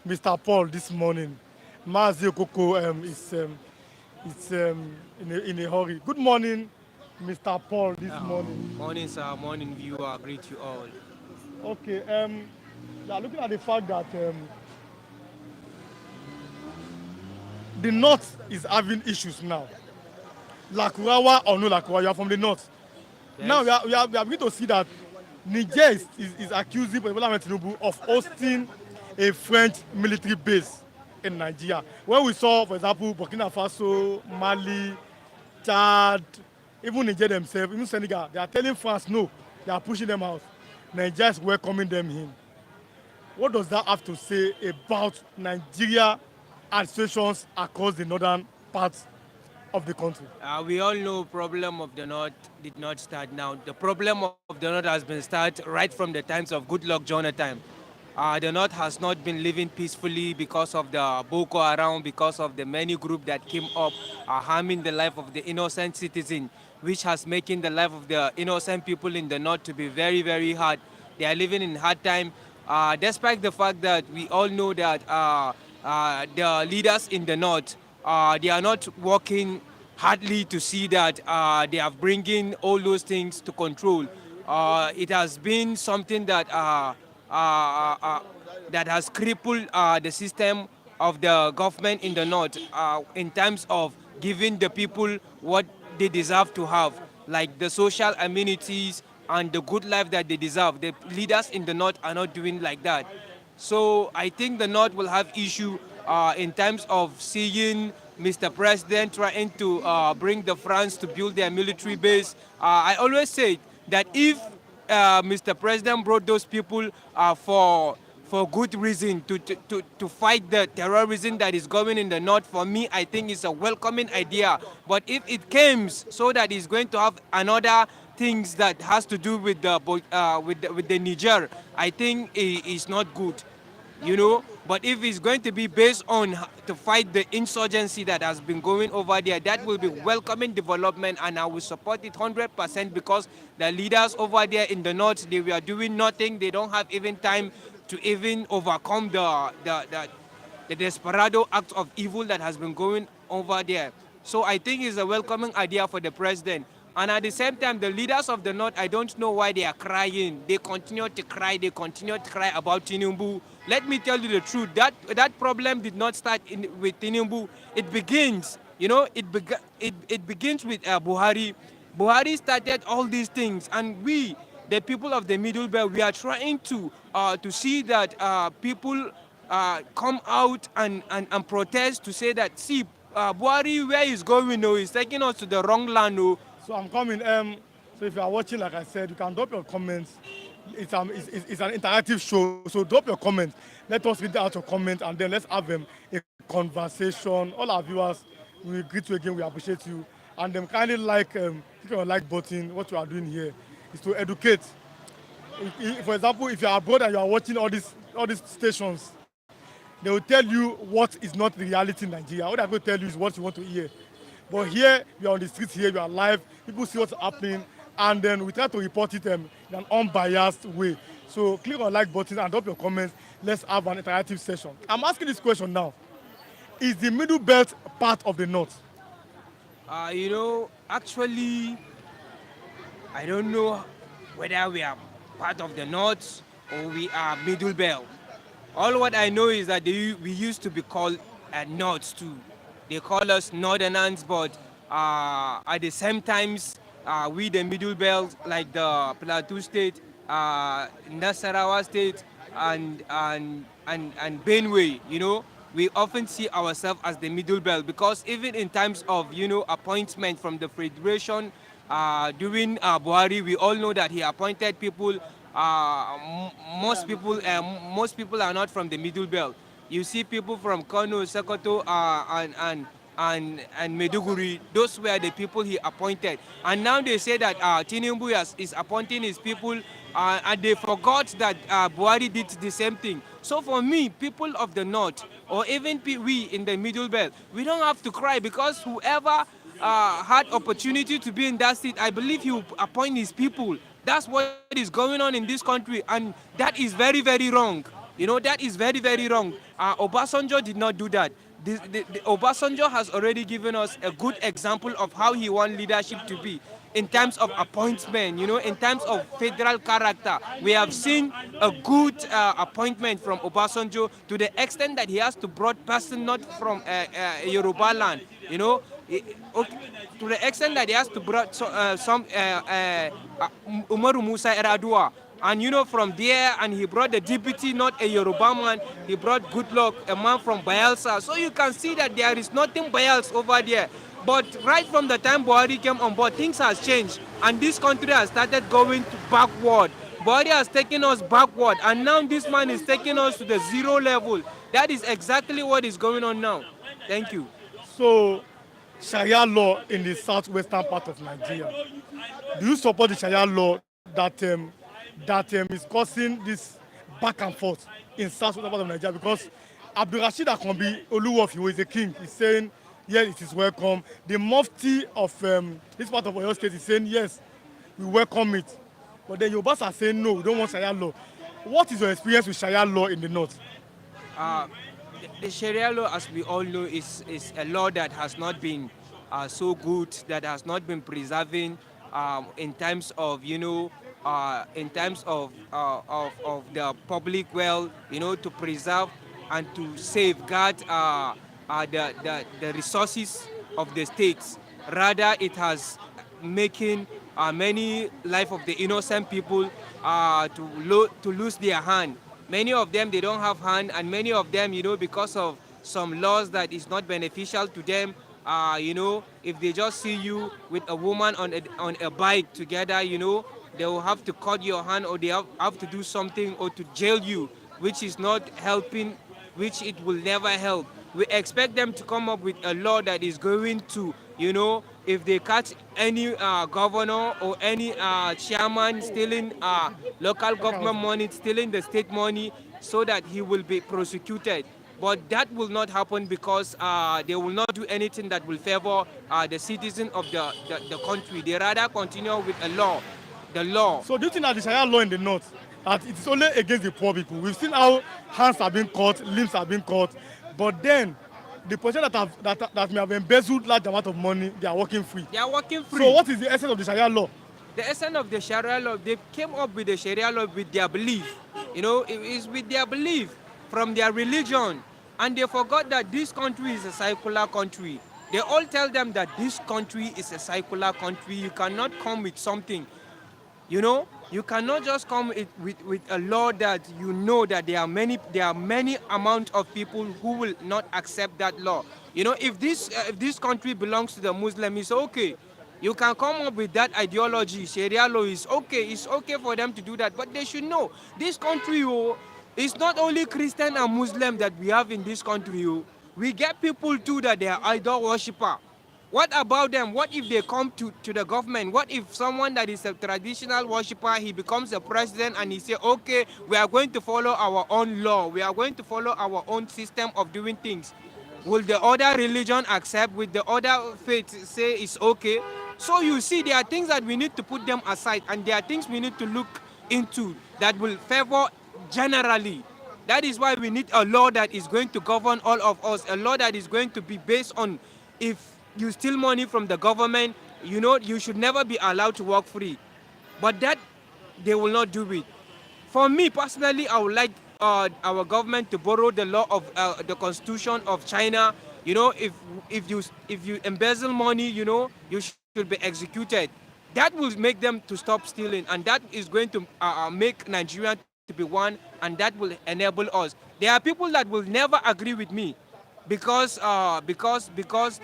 Mr. Paul this morning. Mazi Okoko is in a hurry. Good morning, Mr. Paul this morning. Morning, sir. Morning, viewer. Greet you all. Okay, yeah, looking at the fact that the North is having issues now. Lakurawa or no Lakurawa, you are from the North. Now Yes. we are beginning to see that Niger is accusing President Ahmed Tinubu of hosting a French military base in Nigeria. When we saw, for example, Burkina Faso, Mali, Chad, even Niger themselves, even Senegal, they are telling France no, they are pushing them out. Nigeria is welcoming them in. What does that have to say about Nigeria and situations across the northern parts of the country? We all know problem of the North did not start now. The problem of the North has been started right from the times of Goodluck Jonathan. The North has not been living peacefully because of the Boko Haram, because of the many groups that came up harming the life of the innocent citizen, which has making the life of the innocent people in the North to be very, very hard. They are living in hard time, despite the fact that we all know that the leaders in the North, they are not working hardly to see that they are bringing all those things to control. It has been something that has crippled the system of the government in the north in terms of giving the people what they deserve to have, like the social amenities and the good life that they deserve. The leaders in the north are not doing like that. So I think the North will have issue in terms of seeing Mr. President trying to bring the France to build their military base. I always say that if Mr. President brought those people for good reason to fight the terrorism that is going in the north, for me, I think it's a welcoming idea. But if it comes so that he's going to have another things that has to do with the Niger, I think it's not good, you know. But if it's going to be based on to fight the insurgency that has been going over there, that will be welcoming development, and I will support it 100% because the leaders over there in the north, they were doing nothing. They don't have even time to even overcome the desperado act of evil that has been going over there. So I think it's a welcoming idea for the president. And at the same time, the leaders of the North, I don't know why they are crying. They continue to cry. They continue to cry about Tinubu. Let me tell you the truth. That problem did not start with Tinubu. It begins, you know, it begins with Buhari. Buhari started all these things, and we, the people of the Middle Belt, we are trying to see that people come out and protest to say that, see, Buhari, where he's going, no, he's taking us to the wrong land, no. So I'm coming. So if you are watching, like I said, you can drop your comments. It's an interactive show, so drop your comments. Let us read out your comments, and then let's have a conversation. All our viewers, we greet you again. We appreciate you, and kindly click on the like button. What you are doing here is to educate. For example, if you are abroad and you are watching all these stations, they will tell you what is not the reality in Nigeria. What they're going to tell you is what you want to hear. But here, we are on the streets here, we are live, people see what's happening, and then we try to report it in an unbiased way. So click on like button and drop your comments. Let's have an interactive session. I'm asking this question now. Is the Middle Belt part of the North? You know, actually, I don't know whether we are part of the North or we are Middle Belt. All what I know is that we used to be called North too. They call us Northerners, but at the same times, we the Middle Belt, like the Plateau State, Nasarawa State, and Benue, you know, we often see ourselves as the Middle Belt because even in times of, you know, appointment from the Federation, during Buhari, we all know that he appointed people. Most people are not from the Middle Belt. You see people from Kano, Sokoto, and Meduguri. Those were the people he appointed. And now they say that Tinubu is appointing his people, and they forgot that Buhari did the same thing. So for me, people of the North, or even we in the Middle Belt, we don't have to cry because whoever had opportunity to be in that seat, I believe he will appoint his people. That's what is going on in this country, and that is very, very wrong. You know, that is very, very wrong. Obasanjo did not do that. Obasanjo has already given us a good example of how he wants leadership to be. in terms of appointment, in terms of federal character. We have seen a good appointment from Obasanjo to the extent that he has to brought person not from Yoruba land, okay, to the extent that he has to brought some Umaru Musa Eradua. And from there, and he brought the deputy, not a Yoruba man, he brought Good Luck, a man from Bayelsa. So you can see that there is nothing Bayels over there. But right from the time Buhari came on board, things has changed. And this country has started going to backward. Buhari has taken us backward. And now this man is taking us to the zero level. That is exactly what is going on now. Thank you. So, Sharia law in the southwestern part of Nigeria. Do you support the Sharia law that is causing this back and forth in southwestern part of Nigeria? Because Abdulrasheed Akanbi Oluwofi, who is a king, is saying yes, it is welcome. The Mufti of this part of Oyo State is saying yes, we welcome it. But then Yorubas are saying no, we don't want Sharia law. What is your experience with Sharia law in the north? Uh, the Sharia law, as we all know, is a law that has not been so good, that has not been preserving in terms of, in terms of the public well, to preserve and to safeguard the resources of the states. Rather, it has making many life of the innocent people to lose their hand. Many of them, they don't have hand, and many of them, because of some laws that is not beneficial to them, if they just see you with a woman on a bike together, they will have to cut your hand, or they have to do something, or to jail you, which is not helping, which it will never help. We expect them to come up with a law that is going to, if they catch any governor or any chairman stealing local government money, stealing the state money, so that he will be prosecuted. But that will not happen because they will not do anything that will favor the citizen of the country. They rather continue with a law, the law. So do you think that the Sharia law in the north, that it is only against the poor people? We've seen how hands have been cut, limbs have been cut, but then the person that may have embezzled large amount of money, they are working free. They are working free. So what is the essence of the Sharia law? The essence of the Sharia law, they came up with the Sharia law with their belief. It is with their belief from their religion. And they forgot that this country is a secular country. They all tell them that this country is a secular country. You cannot come with something. You cannot just come with a law that that there are many amount of people who will not accept that law. If this country belongs to the Muslim, it's okay. You can come up with that ideology. Sharia law is okay. It's okay for them to do that. But they should know this country, it's not only Christian and Muslim that we have in this country. We get people too that they are idol worshipper. What about them? What if they come to the government? What if someone that is a traditional worshipper, he becomes a president and he say, okay, we are going to follow our own law. We are going to follow our own system of doing things. Will the other religion accept? Will the other faith say it's okay? So you see, there are things that we need to put them aside, and there are things we need to look into that will favor generally. That is why we need a law that is going to govern all of us, a law that is going to be based on, if you steal money from the government, you should never be allowed to work free. But that, they will not do it. For me personally, I would like our government to borrow the law of the constitution of China. If you embezzle money, you should be executed. That will make them to stop stealing, and that is going to make Nigeria to be one, and that will enable us. There are people that will never agree with me because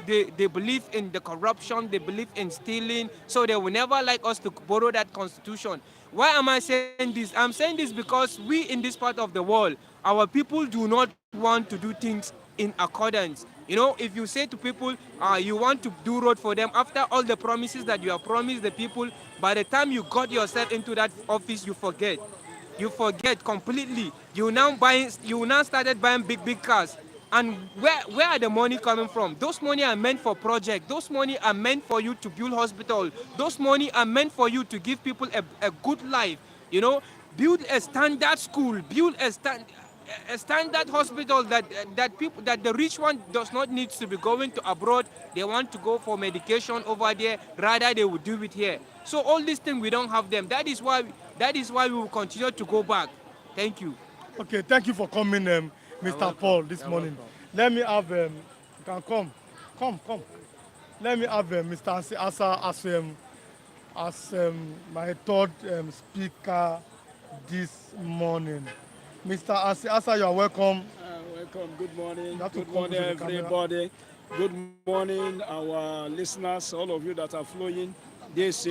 they believe in the corruption, they believe in stealing, so they will never like us to borrow that constitution. Why am I saying this? I'm saying this because we in this part of the world, our people do not want to do things in accordance. If you say to people, you want to do road for them, after all the promises that you have promised the people, by the time you got yourself into that office, you forget. You forget completely. You now started buying big cars. And where are the money coming from? Those money are meant for projects. Those money are meant for you to build hospital. Those money are meant for you to give people a good life. Build a standard school. a standard hospital that the rich one does not need to be going to abroad. They want to go for medication over there. Rather, they would do it here. So all these things we don't have them. That is why we will continue to go back. Thank you. Okay, thank you for coming, Mr. Paul, this morning. Let me have, you can come. Let me have Mr. Asa as my third speaker this morning. Mr. Asa, you are welcome. Welcome. Good morning. You have to Good come morning, to the camera. everybody. Good morning, our listeners, all of you that are following this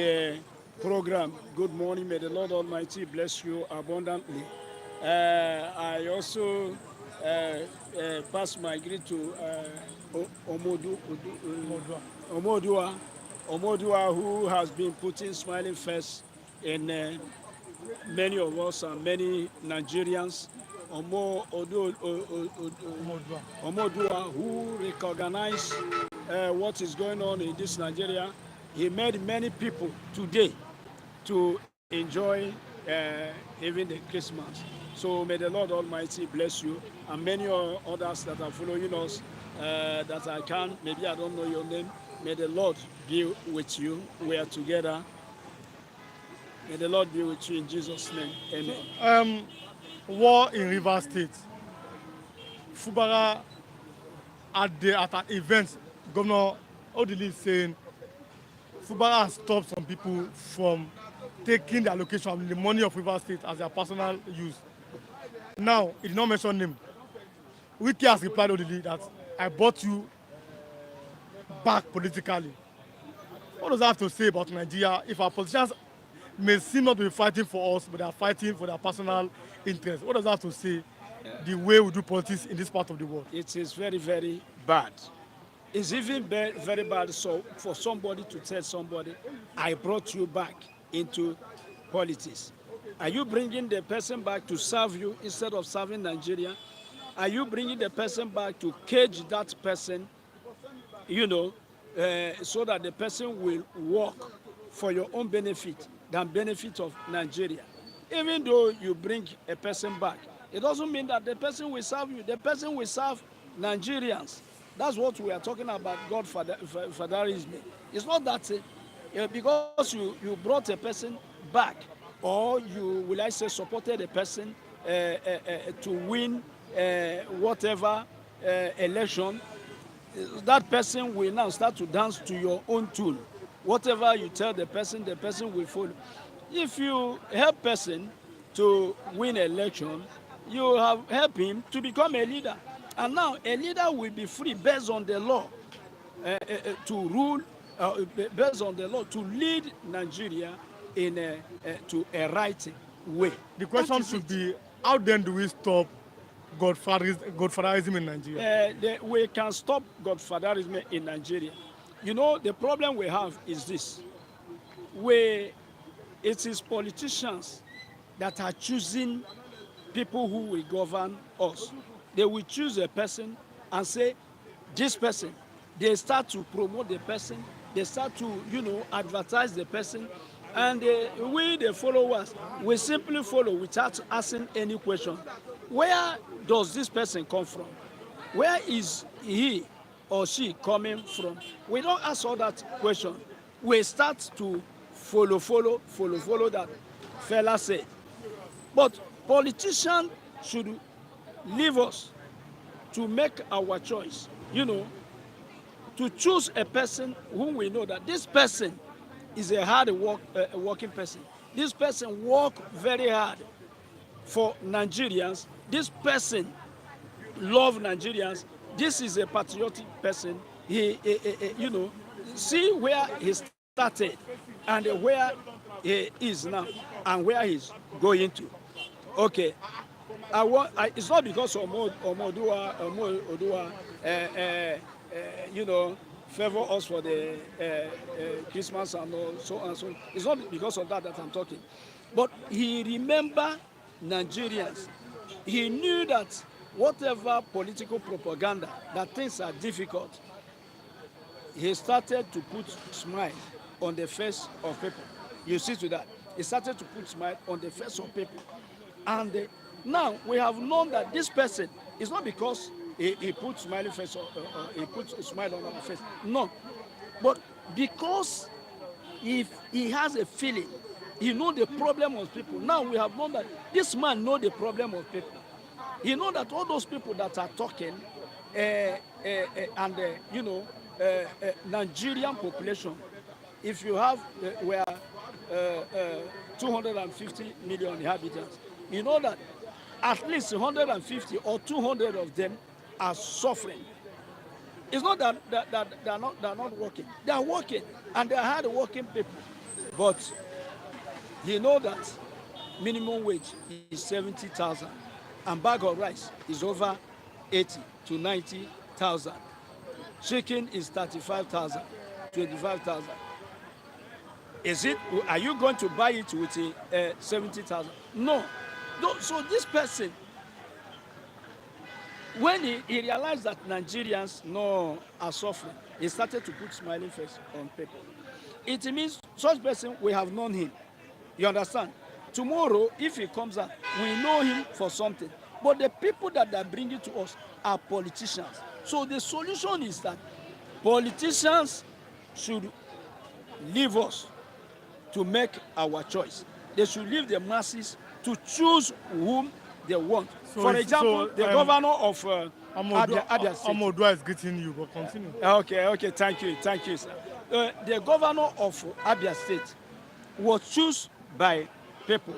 program. Good morning. May the Lord Almighty bless you abundantly. I also pass my greet to Omodua, who has been putting smiling face in many of us and many Nigerians. Omodua, who recognize what is going on in this Nigeria. He made many people today to enjoy even the Christmas. So may the Lord Almighty bless you and many others that are following us that I can, maybe I don't know your name. May the Lord be with you. We are together. May the Lord be with you in Jesus' name. Amen. War in Rivers State. Fubara at an event, Governor Odili is saying Fubara has stopped some people from taking the allocation of the money of Rivers State as their personal use. Now, he did not mention him. Wiki has replied Odili that I bought you back politically. What does that have to say about Nigeria if our politicians may seem not to be fighting for us, but they are fighting for their personal interests? What does that have to say, the way we do politics in this part of the world? It is very, very bad. It's even very bad so for somebody to tell somebody, I brought you back into politics. Are you bringing the person back to serve you instead of serving Nigeria? Are you bringing the person back to cage that person, so that the person will work for your own benefit than benefit of Nigeria? Even though you bring a person back, it doesn't mean that the person will serve you. The person will serve Nigerians. That's what we are talking about, Godfatherism. It's not that because you brought a person back or you, will I say, supported a person to win whatever election, that person will now start to dance to your own tune. Whatever you tell the person will follow. If you help person to win election, you have helped him to become a leader. And now a leader will be free based on the law to rule, based on the law to lead Nigeria in to a right way. The question should be, how then do we stop Godfatherism in Nigeria? We can stop Godfatherism in Nigeria. The problem we have is this. It is politicians that are choosing people who will govern us. They will choose a person and say, this person. They start to promote the person. They start to, advertise the person. And we, the followers, we simply follow without asking any question. Where does this person come from? Where is he or she coming from? We don't ask all that question. We start to follow that fella said. But politicians should leave us to make our choice, to choose a person whom we know that this person is a hard working person. This person work very hard for Nigerians. This person love Nigerians. This is a patriotic person. He see where he started and where he is now and where he's going to. Okay, it's not because Omodua, favor us for the Christmas and so on and so on. It's not because of that I'm talking. But he remember Nigerians. He knew that whatever political propaganda, that things are difficult, he started to put smile on the face of people. You see to that. He started to put smile on the face of people. And Now we have known that this person is not because he put smiling face or he put a smile on our face. No, but because if he has a feeling, he know the problem of people. Now we have known that this man know the problem of people. He know that all those people that are talking, Nigerian population, if you have where 250 million inhabitants, you know that at least 150 or 200 of them are suffering. It's not that they're not working. They are working, and they are hard working people. But you know that minimum wage is 70,000, and bag of rice is over 80 to 90,000. Chicken is 35,000, 25,000. Is it? Are you going to buy it with 70,000? No. So this person, when he realized that Nigerians are suffering, he started to put smiling face on people. It means such person, we have known him. You understand? Tomorrow, if he comes out, we know him for something. But the people that are bringing to us are politicians. So the solution is that politicians should leave us to make our choice. They should leave the masses to choose whom they want. For example, the governor of Abia State. Amodua is greeting you, but continue. Okay, thank you, sir. The governor of Abia State was chosen by people.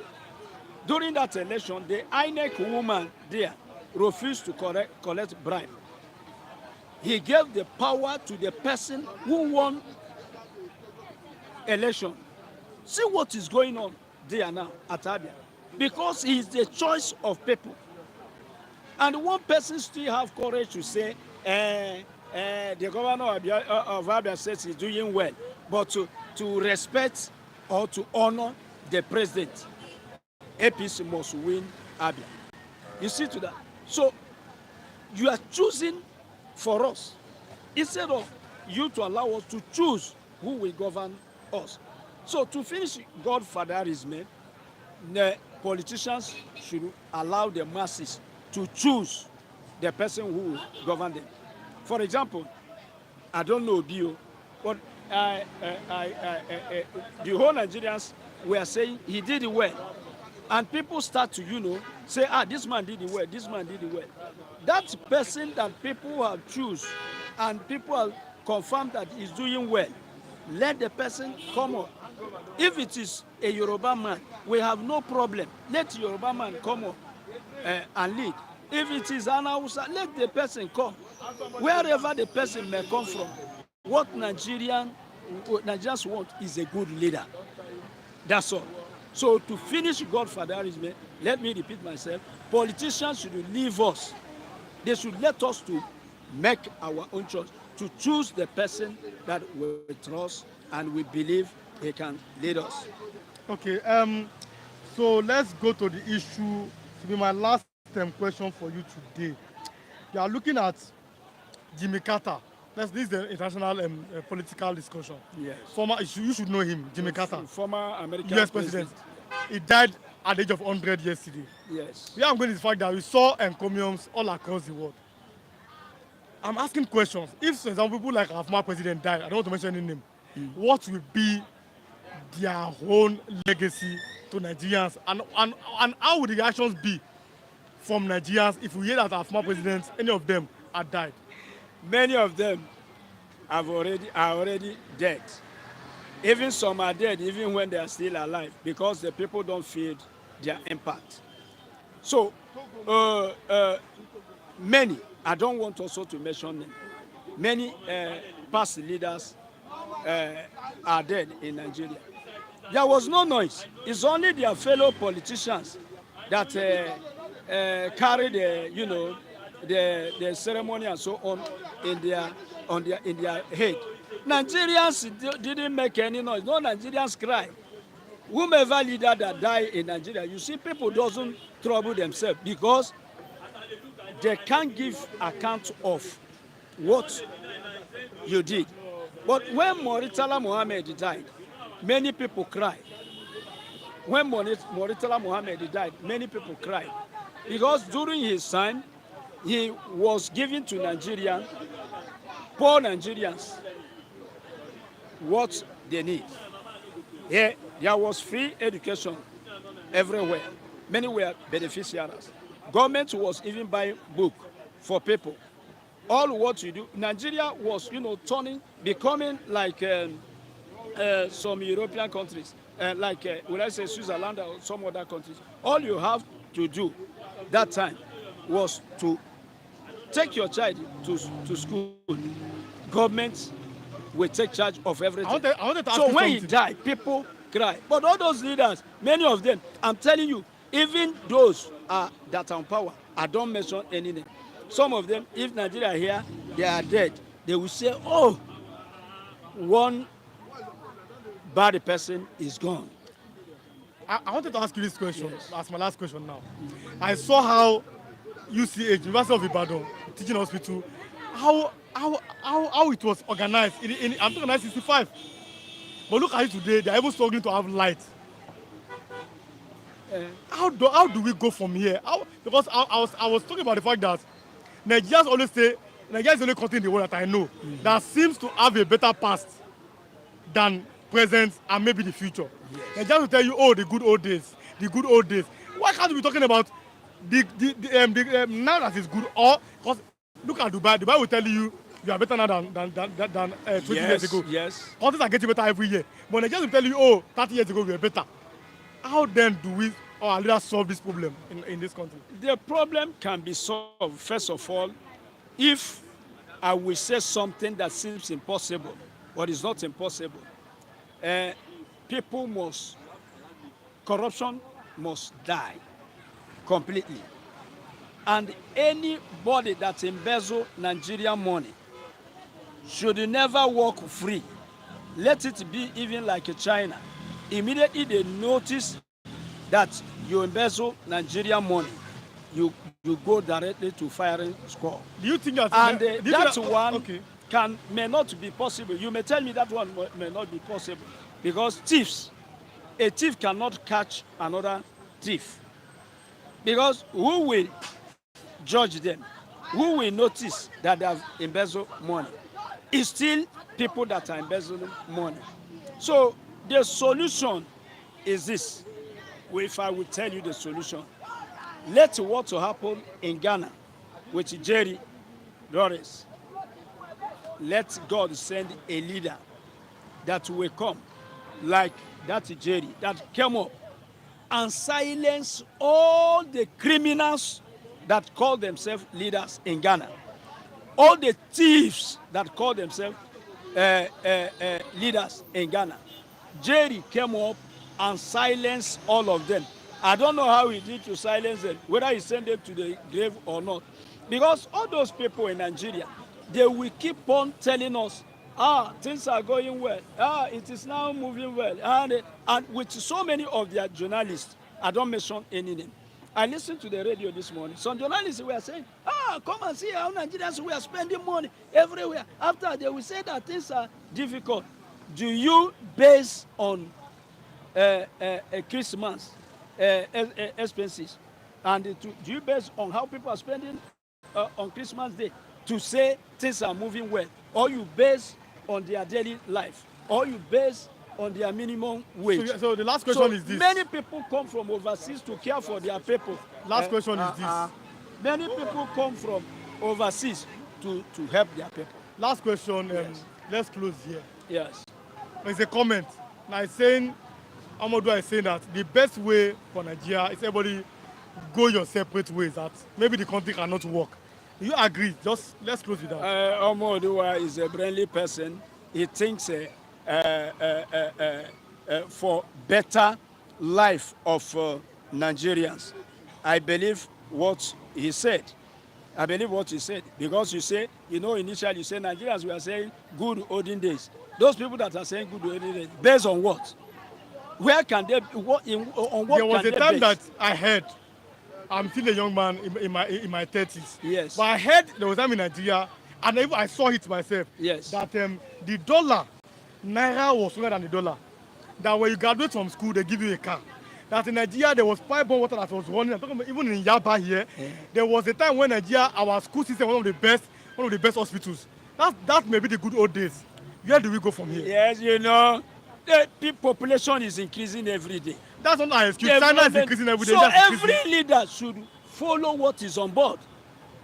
During that election, the INEC woman there refused to collect bribe. He gave the power to the person who won election. See what is going on there now at Abia. Because he is the choice of people. And one person still have courage to say, the governor of Abia State is doing well. But to respect or to honor the president, APC must win Abia. You see to that? So you are choosing for us instead of you to allow us to choose who will govern us. So to finish Godfatherism, the politicians should allow the masses to choose the person who will govern them. For example, I don't know Bio, but the whole Nigerians were saying he did it well. And people start to, say, this man did it well, this man did it well. That person that people have choose and people have confirmed that he's doing well, let the person come up. If it is a Yoruba man, we have no problem. Let Yoruba man come up and lead. If it is an Hausa, let the person come. Wherever the person may come from, what Nigerians want is a good leader. That's all. So to finish Godfatherism, let me repeat myself, politicians should leave us. They should let us to make our own choice, to choose the person that we trust and we believe he can lead us. Okay, so let's go to the issue. To be my last question for you today. You are looking at Jimmy Carter. This is the international political discussion. Yes. You should know him, Jimmy Carter. Former American US president. He died at the age of 100 yesterday. Yes. Where I'm going is the fact that we saw encomiums all across the world. I'm asking questions. If, for example, people like our former president died, I don't want to mention any name, what will be their own legacy to Nigerians? And how would the reactions be from Nigerians if we hear that our former presidents, any of them, had died? Many of them are already dead. Even some are dead even when they are still alive because the people don't feel their impact. So many, I don't want also to mention them, many past leaders are dead in Nigeria. There was no noise. It's only their fellow politicians that carry the ceremony and so on in their head. Nigerians didn't make any noise. No Nigerians cry. Whomever leader that die in Nigeria, you see people doesn't trouble themselves because they can't give account of what you did. But when Murtala Muhammad died, many people cried. When Murtala Muhammad died, many people cried. Because during his time, he was giving to Nigerian, poor Nigerians, what they need. Here, there was free education everywhere. Many were beneficiaries. Government was even buying book for people. All what you do, Nigeria was, becoming like some European countries, like, would I say Switzerland or some other countries. All you have to do that time was to take your child to school. Government will take charge of everything. I wanted to ask So you when something. he died, people cry. But all those leaders, many of them, I'm telling you, even those that are in power, I don't mention any name. Some of them, if Nigeria here, they are dead, they will say, oh, one bad person is gone. I wanted to ask you this question. Yes. That's my last question now. I saw how UCH, University of Ibadan, teaching hospital, how it was organized. I'm talking 1965. But look at it today, they're even struggling to have light. How do we go from here? Because I was talking about the fact that Nigerians always say Nigeria is the only country in the world that I know that seems to have a better past than present and maybe the future. Yes. Nigerians will tell you, oh, the good old days, the good old days. Why can't we be talking about the now that is good? Or because look at Dubai. Dubai will tell you you are better now than 20 years ago. Yes. Countries are getting better every year. But Nigerians will tell you, oh, 30 years ago we were better. How then do we or our leaders solve this problem in this country? The problem can be solved, first of all, if I will say something that seems impossible, but is not impossible. Corruption must die completely. And anybody that embezzle Nigerian money should never walk free. Let it be even like China. Immediately they notice that you embezzle Nigerian money, you go directly to firing squad. Do you think that that one okay. may not be possible? You may tell me that one may not be possible because a thief cannot catch another thief. Because who will judge them? Who will notice that they have embezzled money? It's still people that are embezzling money. So the solution is this. If I will tell you the solution, let what will happen in Ghana with Jerry Lawrence. Let God send a leader that will come like that Jerry that came up and silence all the criminals that call themselves leaders in Ghana. All the thieves that call themselves leaders in Ghana. Jerry came up and silenced all of them. I don't know how he did to silence them, whether he sent them to the grave or not. Because all those people in Nigeria, they will keep on telling us, things are going well. It is now moving well. And with so many of their journalists, I don't mention any name. I listened to the radio this morning. Some journalists were saying, come and see how Nigerians were spending money everywhere. After they will say that things are difficult. Do you base on Christmas expenses and do you base on how people are spending on Christmas Day to say things are moving well, or you base on their daily life, or you base on their minimum wage? So the last question is this. Many people come from overseas to care for their people. Last question is this. Many people come from overseas to help their people. Last question, Yes. Let's close here. Yes. There's a comment. Now it's saying, Amadou is saying that the best way for Nigeria is everybody go your separate ways, that maybe the country cannot work. Do you agree? Just let's close with that. Amadou is a brilliant person. He thinks for better life of Nigerians. I believe what he said. Because you say, initially you say Nigerians were saying good olden days. Those people that are saying good olden days, based on what? Where can they, on what there was can a they time base? that I heard, I'm still a young man in my 30s. Yes. But I heard there was a time in Nigeria, and even I saw it myself, Yes. that the dollar, naira was stronger than the dollar. That when you graduate from school, they give you a car. that in Nigeria there was pipe-borne water that was running. I'm talking about even in Yaba here, there was a time when Nigeria, our school system was one of the best hospitals. That may be the good old days. Where do we go from here? Yes, you know, the population is increasing every day. That's not an excuse. China is increasing every day. So That's every increasing. leader should follow what is on board.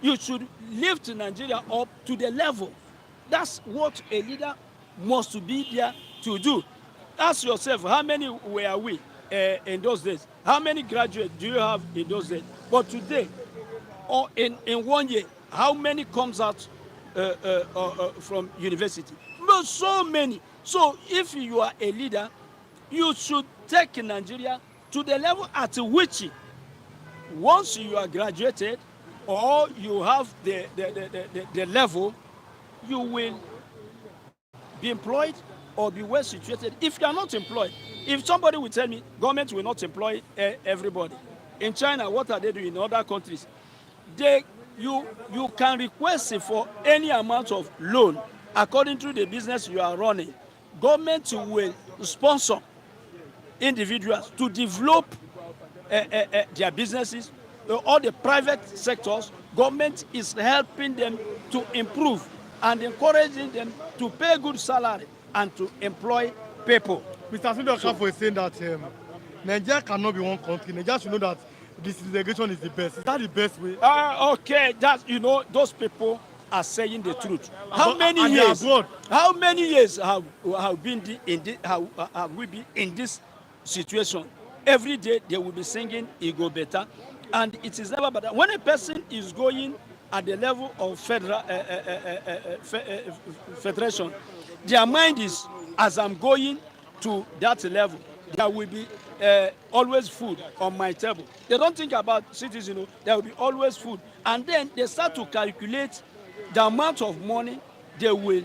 You should lift Nigeria up to the level. That's what a leader must be there to do. Ask yourself, how many were we in those days? How many graduates do you have in those days? But today, or in 1 year, how many comes out from university? Well, so many. So if you are a leader, you should take Nigeria to the level at which once you are graduated or you have the level, you will be employed or be well situated. If you are not employed, if somebody will tell me government will not employ everybody, in China, what are they doing in other countries? You can request for any amount of loan according to the business you are running. Government will sponsor individuals to develop their businesses. All the private sectors, government is helping them to improve and encouraging them to pay good salary and to employ people. Mr. Sindokafo is saying that Nigeria cannot be one country. Nigeria should know that this segregation is the best. Is that the best way? Okay, that you know, those people are saying the truth. How many and years? abroad. How many years have we been in this situation? Every day they will be singing "It go better," and it is never better. When a person is going at the level of federation, their mind is, as I'm going to that level, there will be always food on my table. They don't think about cities, you know, there will be always food. And then they start to calculate the amount of money they will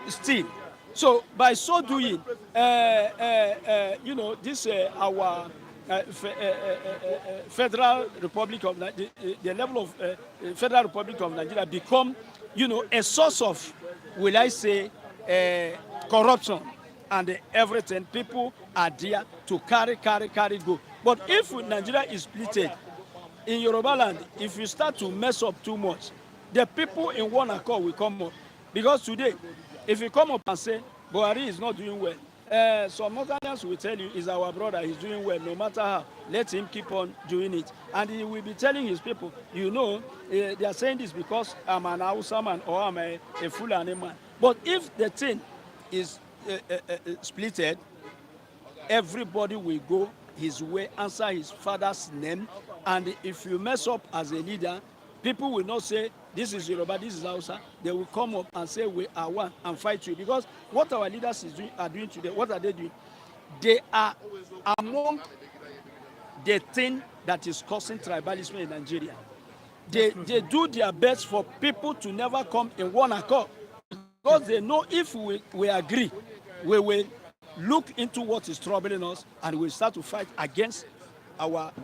steal. So by so doing, you know, this our Federal Republic of the level of Federal Republic of Nigeria become, you know, a source of, will I say, corruption and everything. People are there to carry go. But if Nigeria is splitted in Yoruba land, if you start to mess up too much, the people in one accord will come up. Because today, if you come up and say Buhari is not doing well, some Northerners will tell you is our brother, he's doing well, no matter how, let him keep on doing it. And he will be telling his people, you know, they are saying this because I'm an Hausa man or I'm a Fulani man. But if the thing is splitted, everybody will go his way, answer his father's name, and if you mess up as a leader, people will not say this is Yoruba, this is Hausa. They will come up and say we are one and fight you. Because what our leaders are doing today, what are they doing? They are among the thing that is causing tribalism in Nigeria. They do their best for people to never come in one accord, because they know if we agree, we will look into what is troubling us and we'll start to fight against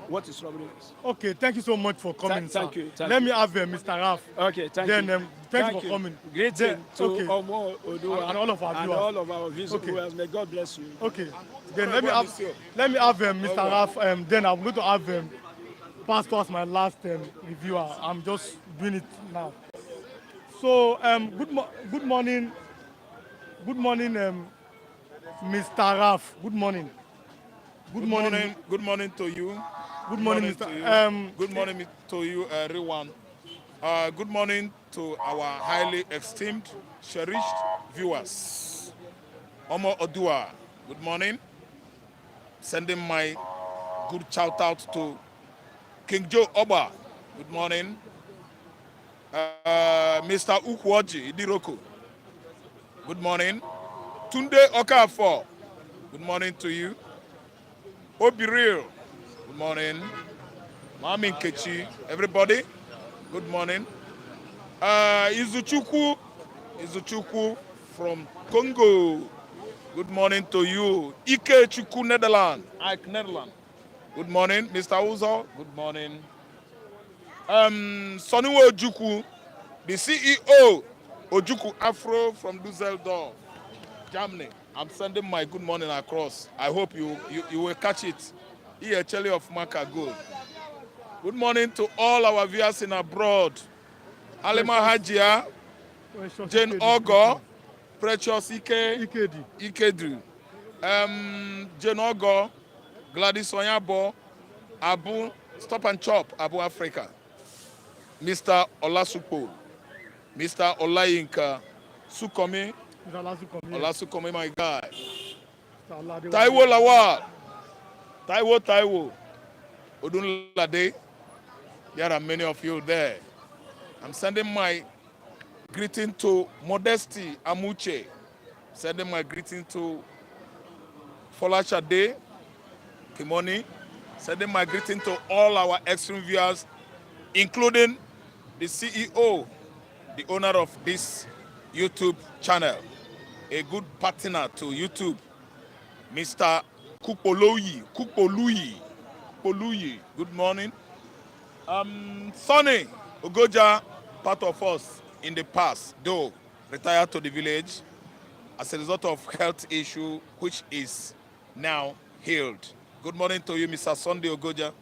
what is troubling us. Okay, thank you so much for coming. Thank you. Let me have Mr. Raf. Okay, thank you. Then thank you for coming. Greeting to okay. Omo Odua and all of our viewers. And all of our viewers. May God bless you. Okay. Then let me have Mr. Raf. Then I'm going to have Pastor as my last reviewer. I'm just doing it now. So good morning, Mr. Raf. Good morning. Good morning to you. Good morning, Mr. Good morning to you, everyone. Good morning to our highly esteemed, cherished viewers. Omo Odua, good morning. Sending my good shout out to King Joe Oba. Good morning. Mr. Ukwoji Idiroko. Good morning. Tunde Okafor. Good morning to you. Obiril, good morning. Mami Nkechi, everybody, good morning. Izuchukwu from Congo, good morning to you. Ike Chukwu, Netherlands, good morning. Mr. Uzo, good morning. Soniwo Ojukwu, the CEO, Ojukwu Afro from Dusseldorf, Germany, I'm sending my good morning across. I hope you will catch it. Here, Charlie of Maka, good. Good morning to all our viewers in abroad. Halima Hajia, Jane Ogo, Precious Ikedri, Jane Ogo, Gladys Onyabo, Abu, Stop and Chop, Abu Africa, Mr. Olasupo, Mr. Olayinka, Sukomi, Olasukomi, my guy, Taiwo Lawal, Taiwo, Odunlade. There are many of you there. I'm sending my greeting to Modesty Amuche. Sending my greeting to Folashade Kimoni. Sending my greeting to all our extreme viewers, including the CEO, the owner of this YouTube channel, a good partner to YouTube, Mr. Kupoluyi. Good morning. Sonny Ogoja, part of us in the past, though retired to the village as a result of health issue, which is now healed. Good morning to you, Mr. Sunday Ogoja.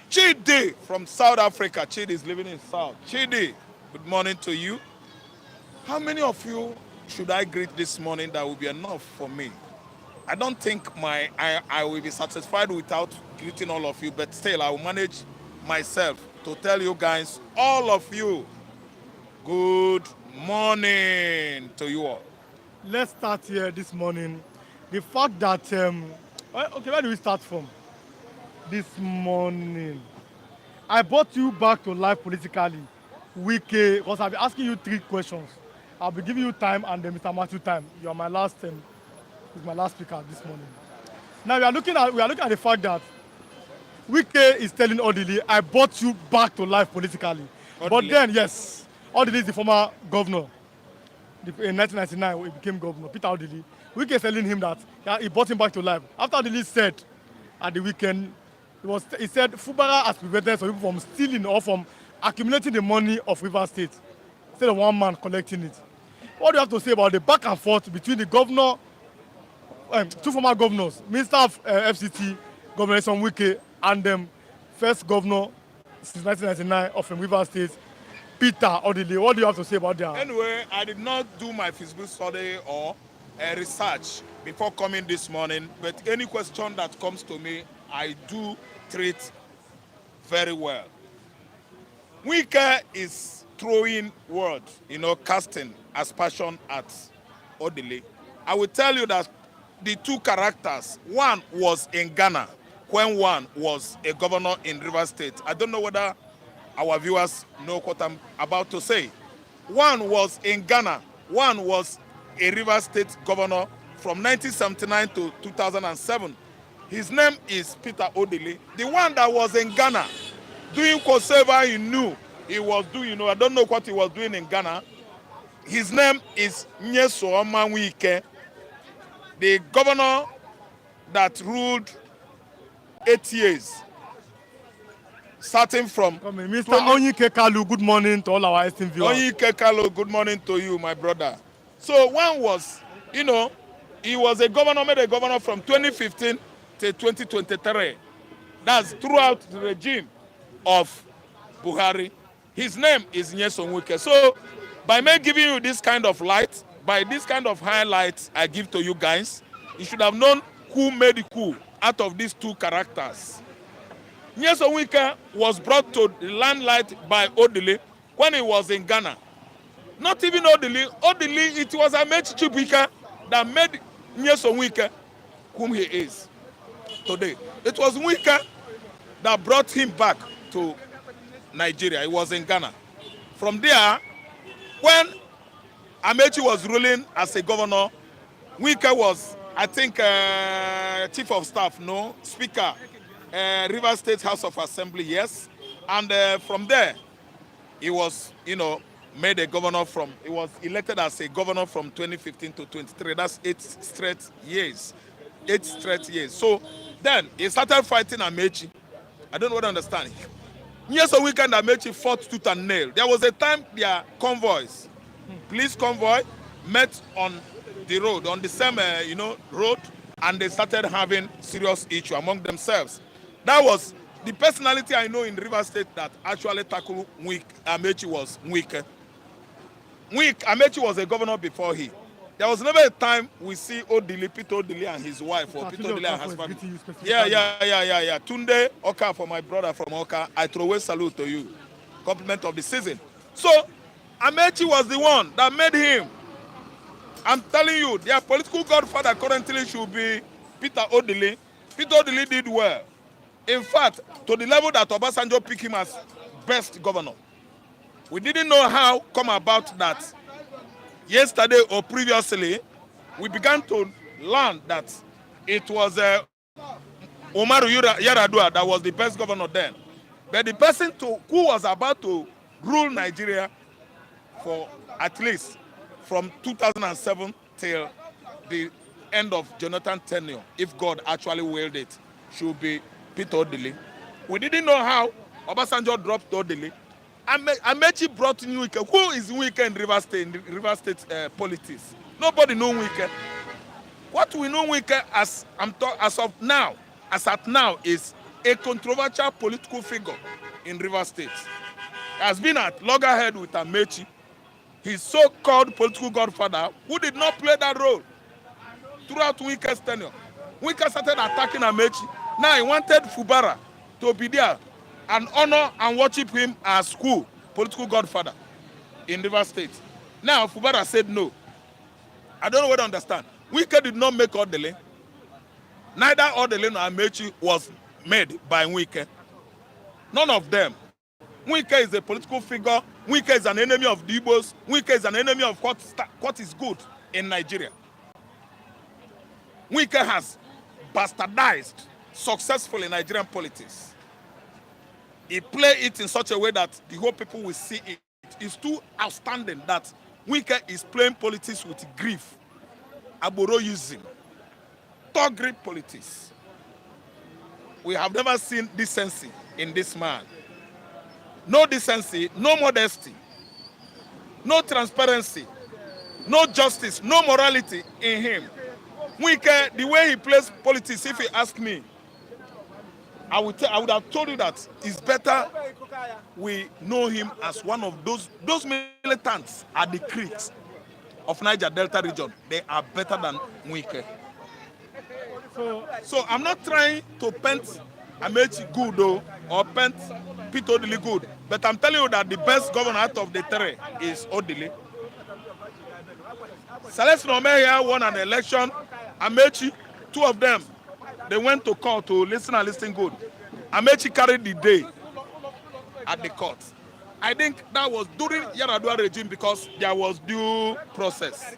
Chidi from South Africa. Chidi is living in South. Chidi, good morning to you. How many of you should I greet this morning? That will be enough for me. I don't think I will be satisfied without greeting all of you, but still I will manage myself to tell you guys, all of you, good morning to you all. Let's start here this morning. The fact that, okay, where do we start from? This morning, I brought you back to life politically. Because I'll be asking you 3 questions. I'll be giving you time and then Mr. Matthew time. You are my last speaker this morning. Now we are looking at the fact that Wike is telling Odili, I brought you back to life politically. Odili. But then, yes, Odili is the former governor. In 1999, he became governor, Peter Odili. Wike is telling him that he brought him back to life. After Odili said at the weekend, he said Fubara has prevented some people from stealing or from accumulating the money of River State instead of one man collecting it. What do you have to say about the back and forth between the governor, 2 former governors, Minister of FCT, Governor Wike, and the first governor since 1999 of River State, Peter Odili? What do you have to say about that? Anyway, I did not do my physical study or research before coming this morning, but any question that comes to me, I do treat very well. Wike is throwing words, casting aspersion at Odili. I will tell you that the 2 characters, one was in Ghana when one was a governor in River State. I don't know whether our viewers know what I'm about to say. One was in Ghana, one was a River State governor from 1979 to 2007. His name is Peter Odili. The one that was in Ghana doing whatever he knew he was doing, I don't know what he was doing in Ghana. His name is Nyesom Wike, the governor that ruled 8 years, starting from... Mr. Onyike Kalu, good morning to all our esteemed viewers. Onyike Kalu, good morning to you, my brother. So one was, he was a governor, made a governor from 2015 to 2023. That's throughout the regime of Buhari. His name is Nyesom Wike. So by me giving you this kind of light, by this kind of highlights I give to you guys, you should have known who made the coup out of these 2 characters. Nyesom Wike was brought to the limelight by Odili when he was in Ghana. Not even Odili, it was Amechi Chibuike that made Nyesom Wike whom he is today. It was Wike that brought him back to Nigeria. He was in Ghana. From there, when Amechi was ruling as a governor, Wike was, I think, chief of staff, speaker, River State House of Assembly, yes. And from there, he was, made a governor he was elected as a governor from 2015 to 23. That's 8 straight years. 8 straight years. So then he started fighting Amechi. I don't know what to understand. Yes, a weekend Amechi fought tooth and nail. There was a time their convoys, police convoy, met on the road, on the same road, and they started having serious issue among themselves. That was the personality I know in River State that actually tackled Amechi was Nwike. Amechi was a governor before he. There was never a time we see Peter Odili and his wife, or Peter Odili and his family. Yeah. Tunde Oka, for my brother from Oka, I throw away salute to you. Compliment of the season. So, Amechi was the one that made him. I'm telling you, their political godfather currently should be Peter Odili. Peter Odili did well. In fact, to the level that Obasanjo picked him as best governor. We didn't know how come about that. Yesterday or previously, we began to learn that it was Umaru Yar'Adua that was the best governor then. But the person who was about to rule Nigeria for at least from 2007 till the end of Jonathan tenure, if God actually willed it, should be Peter Odili. We didn't know how Obasanjo dropped Odili. Amechi brought in Nwike. Who is Nwike in River State politics? Nobody knows Nwike. What we know Nwike as at now, is a controversial political figure in River State. He has been at loggerhead with Amechi, his so-called political godfather, who did not play that role throughout Nwike's tenure. Nwike started attacking Amechi. Now he wanted Fubara to be there and honor and worship him as who? Political godfather in River State. Now Fubara said no. I don't know whether to understand. Nwike did not make Odili. Neither Odili nor Amechi was made by Nwike. None of them. Nwike is a political figure. Nwike is an enemy of the Igbos. Nwike is an enemy of what is good in Nigeria. Nwike has bastardized successfully Nigerian politics. He played it in such a way that the whole people will see it. It's too outstanding that Nwike is playing politics with grief, aboroism, thuggery politics. We have never seen decency in this man. No decency, no modesty, no transparency, no justice, no morality in him. Nwike, the way he plays politics, if you ask me, I would have told you that it's better we know him as one of those militants at the creeks of Niger Delta region. They are better than Nwike. So I'm not trying to paint Amechi good or paint Peter Odili good, but I'm telling you that the best governor out of the three is Odili. Celestine Omeya won an election. Amechi, two of them, they went to court to listen and listen good. Amechi carried the day at the court. I think that was during Yar'Adua regime because there was due process.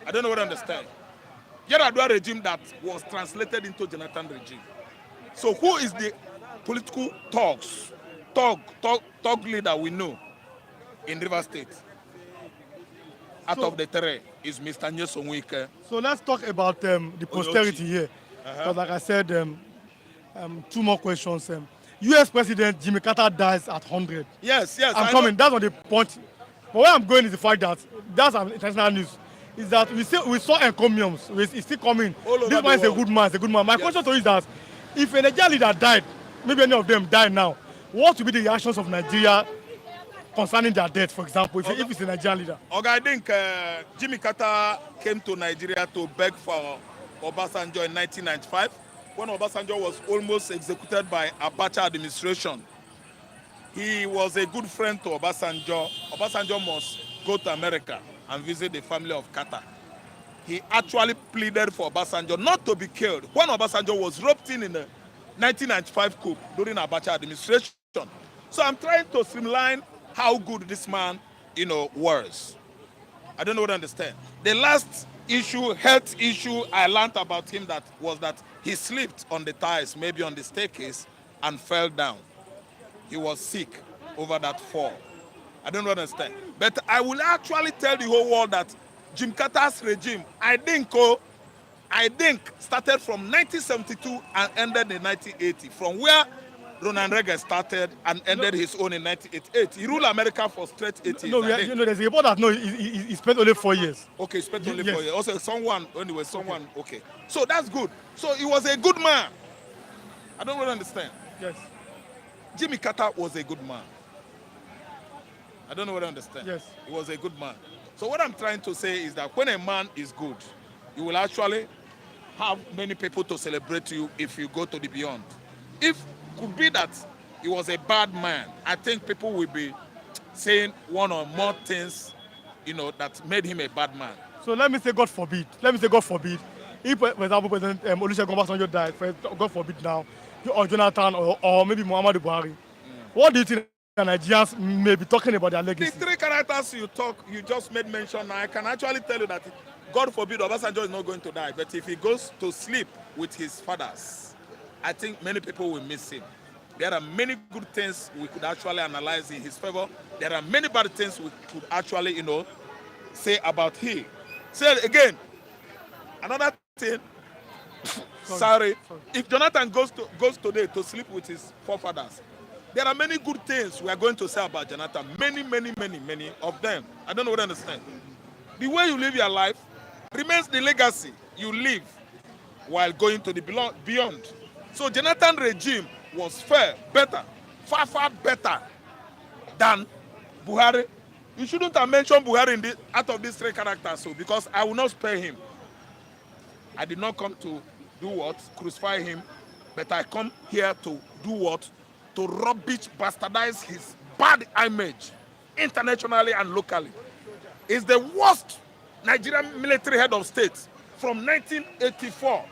I don't know what I understand. Yar'Adua regime that was translated into Jonathan regime. So who is the political thug leader we know in River State? Out of the three is Mr. Nyesom Nwike. So let's talk about the posterity here. Because like I said, two more questions. U.S. President Jimmy Carter dies at 100. Yes. I'm coming. That's not the point. But where I'm going is the fact that that's international news. Is that we saw encomiums. It's still coming. This man is a good man. It's a good man. My question to you is that if a Nigerian leader died, maybe any of them die now, what will be the reactions of Nigeria concerning their death, for example, if it's a Nigerian leader? Okay, I think Jimmy Carter came to Nigeria to beg for Obasanjo in 1995, when Obasanjo was almost executed by Abacha administration. He was a good friend to Obasanjo. Obasanjo must go to America and visit the family of Carter. He actually pleaded for Obasanjo not to be killed when Obasanjo was roped in the 1995 coup during Abacha administration. So I'm trying to streamline how good this man, was. I don't know what I understand. The last health issue I learned about him was that he slipped on the tiles, maybe on the staircase, and fell down. He was sick over that fall. I don't understand. But I will actually tell the whole world that Jim Carter's regime, I think started from 1972 and ended in 1980, from where Ronald Reagan started and ended his own in 1988. He ruled America for straight 8 years. No, I think. you know, there's a report that no, he spent only 4 years. Okay, spent only Yes. 4 years. Also, someone. Okay. So that's good. So he was a good man. I don't really understand. Yes. Jimmy Carter was a good man. I don't know what I understand. Yes. He was a good man. So what I'm trying to say is that when a man is good, you will actually have many people to celebrate you if you go to the beyond. If could be that he was a bad man, I think people will be saying one or more things, you know, that made him a bad man. So let me say God forbid. If, for example, President Olusegun Obasanjo died, God forbid now, or Jonathan or maybe Muhammadu Buhari, what do you think Nigerians may be talking about their The legacy? three characters you just made mention, I can actually tell you that God forbid Obasanjo is not going to die, but if he goes to sleep with his fathers, I think many people will miss him. There are many good things we could actually analyze in his favor. There are many bad things we could actually, you know, say about him. Say again, another thing. Sorry. If Jonathan goes today to sleep with his forefathers, there are many good things we are going to say about Jonathan. Many of them. I don't know what I understand. The way you live your life remains the legacy you live while going to the beyond. So Jonathan regime was fair, better, far better than Buhari. You shouldn't have mentioned Buhari out of these three characters, so because I will not spare him. I did not come to do what? Crucify him, but I come here to do what? To rubbish, bastardize his bad image internationally and locally. He's the worst Nigerian military head of state from 1984,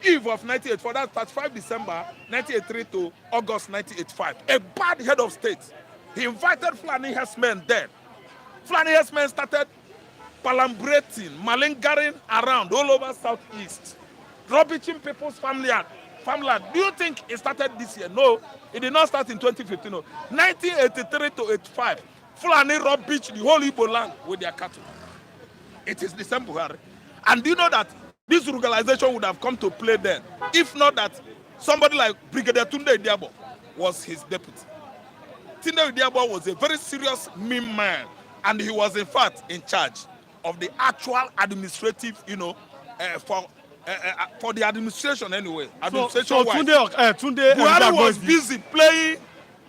eve of 1984, that's 35 December 1983 to August 1985. A bad head of state. He invited Fulani herdsmen then. Fulani herdsmen started palambrating, malingering around all over Southeast, rubbishing people's farmland. Do you think it started this year? No, it did not start in 2015. No. 1983 to 85, Fulani rubbished the whole Igbo land with their cattle. It is December Buhari. And do you know that this ruralization would have come to play then, if not that somebody like Brigadier Tunde Idiabo was his deputy. Tunde Idiabo was a very serious mean man, and he was in fact in charge of the actual administrative, you know, for the administration anyway. So Tunde Buhari was busy playing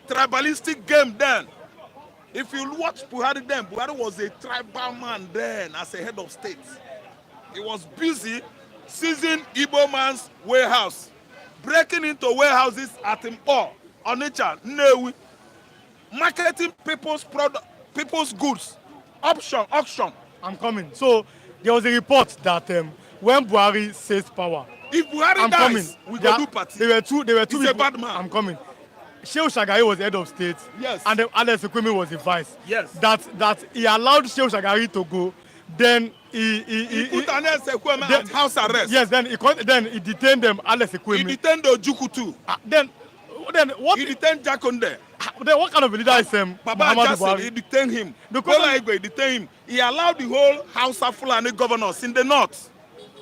tribalistic game then. If you watch Buhari then, Buhari was a tribal man then as a head of state. He was busy seizing Igbo man's warehouse, breaking into warehouses at Mpo, Onitsha, Nnewi, marketing people's goods, auction. I'm coming. So there was a report that when Buhari seized power, if Buhari dies, we go do party. There were two He's people. a bad man. I'm coming. Shehu Shagari was head of state. Yes. And then Alex Ekweme was the vice. Yes. That he allowed Shehu Shagari to go. Then he put Alex Ekweme at house arrest. Yes. Then he detained them. Alex Ekweme. He detained Ojukwu too. Then what? He detained Jakonde. Then what kind of leader is Baba Muhammadu Jassy, Buhari? he detained him. Because he detained him. He allowed the whole House of Fulani governors in the north.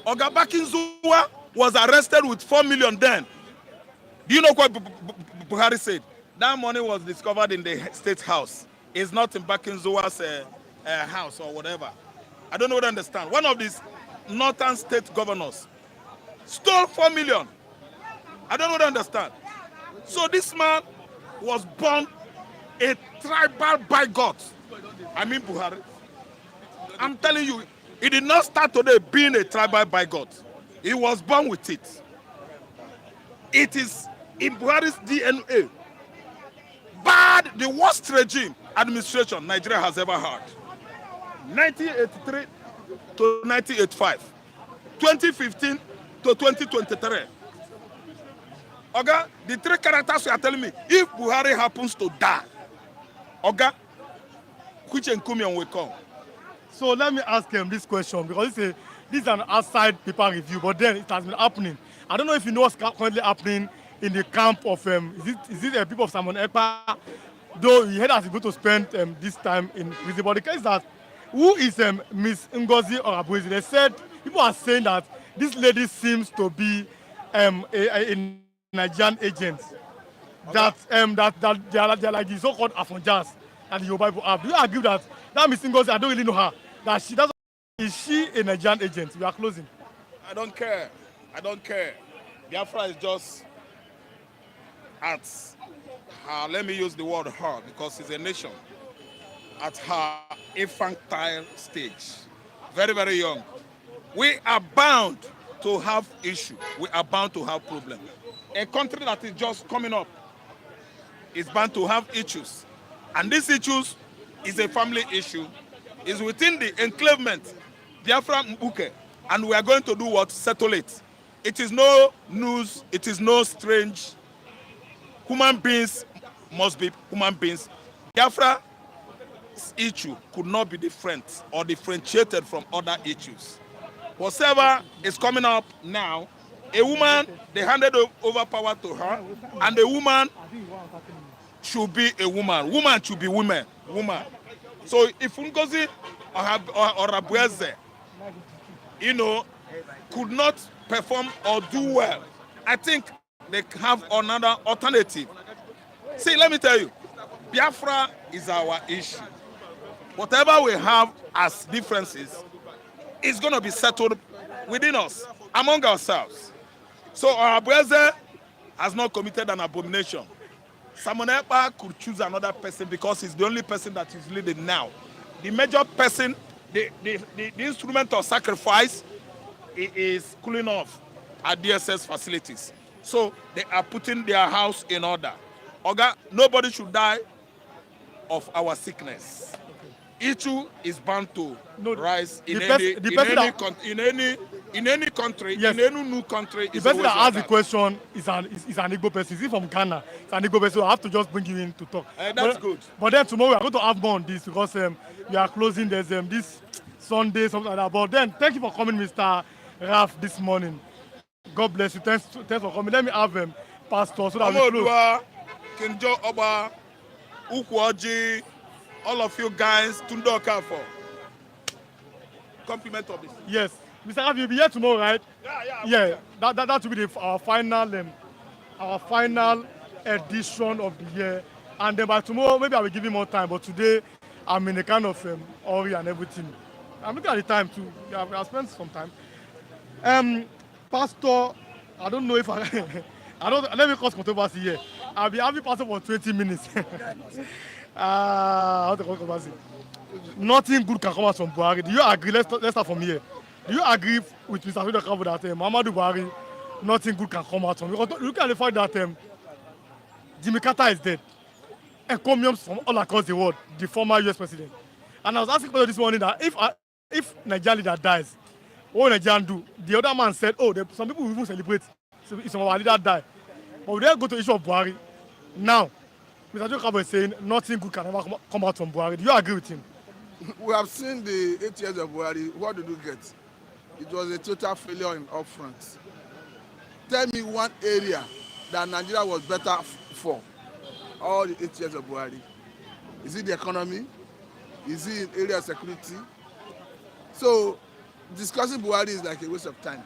Oga Bakinzuwa was arrested with 4 million then. Do you know what Buhari said? That money was discovered in the state house. It's not in Bakinzuwa's house or whatever. I don't know what I understand. One of these northern state governors stole 4 million. I don't know what I understand. So this man was born a tribal bigot. I mean Buhari. I'm telling you, he did not start today being a tribal bigot. He was born with it. It is in Buhari's DNA. Bad, the worst regime administration Nigeria has ever had. 1983 to 1985. 2015 to 2023. Oga, the three characters you are telling me, if Buhari happens to die, Oga, which Nkumian will come? So let me ask him this question, because this is an outside paper review, but then it has been happening. I don't know if you know what's currently happening in the camp of is it people of Simon Ekpa, though he had as he go to spend this time in prison. But the case is that who is Miss Ngozi Orabuezi? They said people are saying that this lady seems to be a Nigerian agent. that they are like the so-called Afonjas that the Yoruba people have. Do you agree that Miss Ngozi, I don't really know her, that is she a Nigerian agent? We are closing. I don't care. I don't care. Biafra is just at her, let me use the word her, because it's a nation, at her infantile stage. Very, very young. We are bound to have issue. We are bound to have problem. A country that is just coming up is bound to have issues. And these issues is a family issue. Is within the enclavement, Biafra Mbuke. And we are going to do what? Settle it. It is no news. It is no strange. Human beings must be human beings. Biafra's issue could not be different or differentiated from other issues. Whatever is coming up now, a woman, they handed over power to her, and a woman should be a woman. Woman should be woman. So if Ngozi or Abueze, could not perform or do well, I think they have another alternative. See, let me tell you, Biafra is our issue. Whatever we have as differences is going to be settled within us, among ourselves. So Abueze has not committed an abomination. Simon Ekpa could choose another person because he's the only person that is leading now. The major person, the instrument of sacrifice is cooling off at DSS facilities. So they are putting their house in order. Oga, nobody should die of our sickness. Issue is bound to rise in any country, yes, in any new country. The person that asked the question is an Igbo person. Is he from Ghana? It's an Igbo person. So I have to just bring you in to talk. That's good. But then tomorrow we are going to have more on this because we are closing. There's this Sunday, something like that. But then thank you for coming, Mr. Raf, this morning. God bless you. Thanks for coming. Let me have Pastor so that we close. Kenjo Oba, Ukwoji, all of you guys, Tundo Kafo. Compliment of this. Yes. Mr. Raf, you'll be here tomorrow, right? Yeah. That will be our final edition of the year. And then by tomorrow, maybe I will give you more time. But today, I'm in a kind of hurry and everything. I'm looking at the time too. I've spent some time. Pastor, I don't know if let me cause controversy here. I'll be having pastor for 20 minutes. How to cause controversy? Nothing good can come out from Buhari. Do you agree? Let's start from here. Do you agree with Mr. Abdul that Muhammadu Buhari, nothing good can come out from? Because look at the fact that Jimmy Carter is dead. Encomiums from all across the world, the former US president. And I was asking this morning that if Nigeria leader dies, what will Nigerian do? The other man said, some people will even celebrate if some of our leader die. But we then go to the issue of Buhari. Now, Mr. Joe is saying nothing good can ever come out from Buhari. Do you agree with him? We have seen the 8 years of Buhari. What did we get? It was a total failure in upfront. Tell me one area that Nigeria was better for all the 8 years of Buhari. Is it the economy? Is it in area of security? So, discussing Buhari is like a waste of time.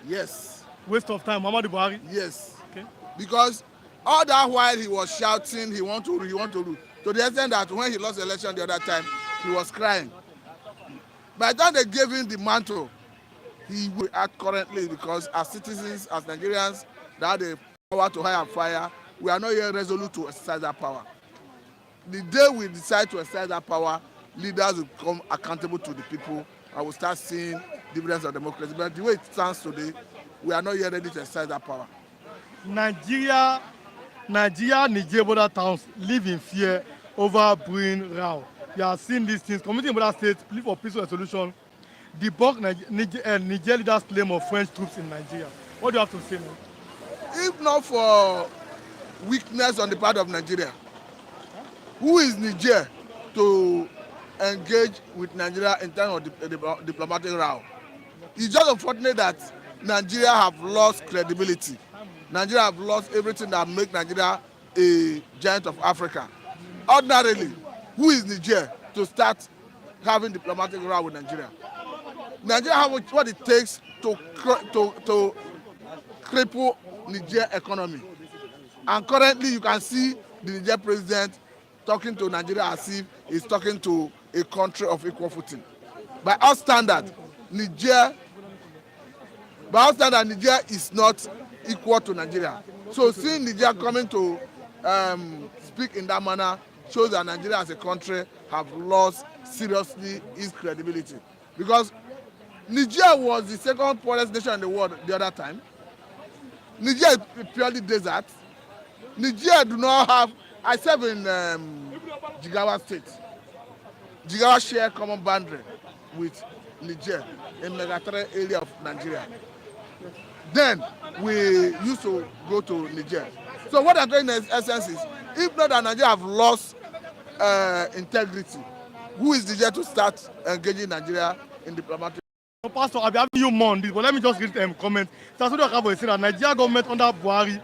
Yes. Waste of time, Muhammadu Buhari? Yes. Okay. Because all that while he was shouting, he want to rule. To the extent that when he lost the election the other time, he was crying. By the time they gave him the mantle, he will act currently because as citizens, as Nigerians, that have the power to hire and fire, we are not yet resolute to exercise that power. The day we decide to exercise that power, leaders will become accountable to the people and we'll start seeing dividends of democracy. But the way it stands today, we are not yet ready to exercise that power. Nigeria-Niger border towns live in fear over brewing row. You have seen these things. Community in border states plead for peaceful solution. Debunk Niger leaders' claim of French troops in Nigeria. What do you have to say now? If not for weakness on the part of Nigeria, who is Niger to engage with Nigeria in terms of diplomatic row? It's just unfortunate that Nigeria have lost credibility. Nigeria have lost everything that makes Nigeria a giant of Africa. Ordinarily, who is Niger to start having diplomatic row with Nigeria? Nigeria have what it takes to cripple Niger economy. And currently, you can see the Niger president talking to Nigeria as if he's talking to a country of equal footing. By our standard, Niger is not equal to Nigeria. So seeing Niger coming to speak in that manner shows that Nigeria as a country have lost seriously its credibility. Because Niger was the second poorest nation in the world the other time. Niger is purely desert. Niger do not have, I serve in Jigawa State. Jigawa share common boundary with Niger in Megatari area of Nigeria. Then we used to go to Niger. So what I'm saying in essence is, if not that Nigeria have lost integrity, who is Niger to start engaging Nigeria in diplomatic? Pastor, I'll be having you more on this, but let me just read a comment. Sassodo Akabo is saying that Nigeria government under Buhari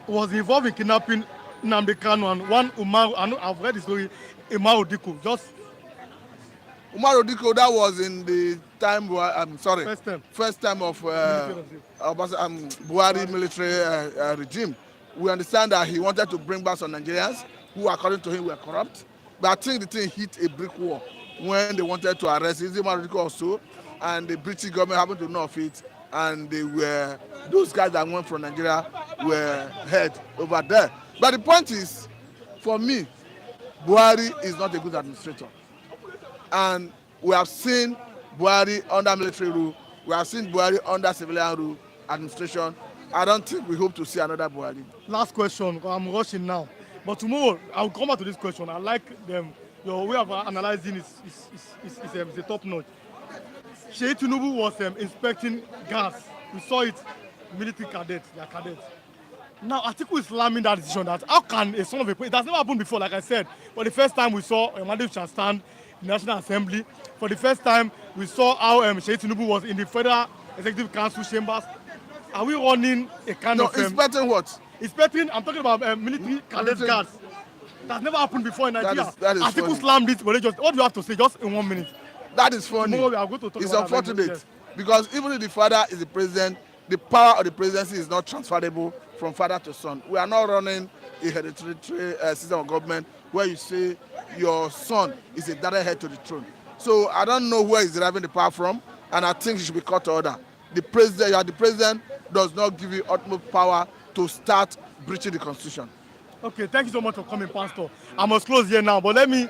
was involved in kidnapping Nnamdi Kanu and one Umaru, and I've read the story, Umaru Diko. Just Umaru Diko, that was in the time, first time of Buhari military regime. We understand that he wanted to bring back some Nigerians who, according to him, were corrupt. But I think the thing hit a brick wall when they wanted to arrest Umaru Diko also, and the British government happened to know of it, and those guys that went from Nigeria were head over there. But the point is, for me, Buhari is not a good administrator. And we have seen Buhari under military rule, we have seen Buhari under civilian rule administration. I don't think we hope to see another Buhari. last question, I'm rushing now. But tomorrow, I'll come back to this question. I like them. Your way of analyzing is a top notch. Sheikh Tinubu was inspecting gas. We saw it, military cadets, they are cadets. Now, Atiku is slamming that decision that how can a son of a it has never happened before, like I said. For the first time, we saw Emmanuel shall stand in the National Assembly. For the first time, we saw how Sheikh Tinubu was in the Federal Executive Council chambers. Are we running a kind of... inspecting what? Inspecting, I'm talking about military cadets guards. That's never happened before in Nigeria. That is Atiku funny. slammed it, but what do you have to say just in 1 minute? That is funny. Tomorrow we are going to talk It's about that. unfortunate Yes. because even if the father is the president, the power of the presidency is not transferable from father to son. We are not running a hereditary system of government where you say your son is a direct heir to the throne. So I don't know where he's deriving the power from, and I think he should be cut to order. The president does not give you utmost power to start breaching the constitution. Okay, thank you so much for coming, Pastor. I must close here now, but let me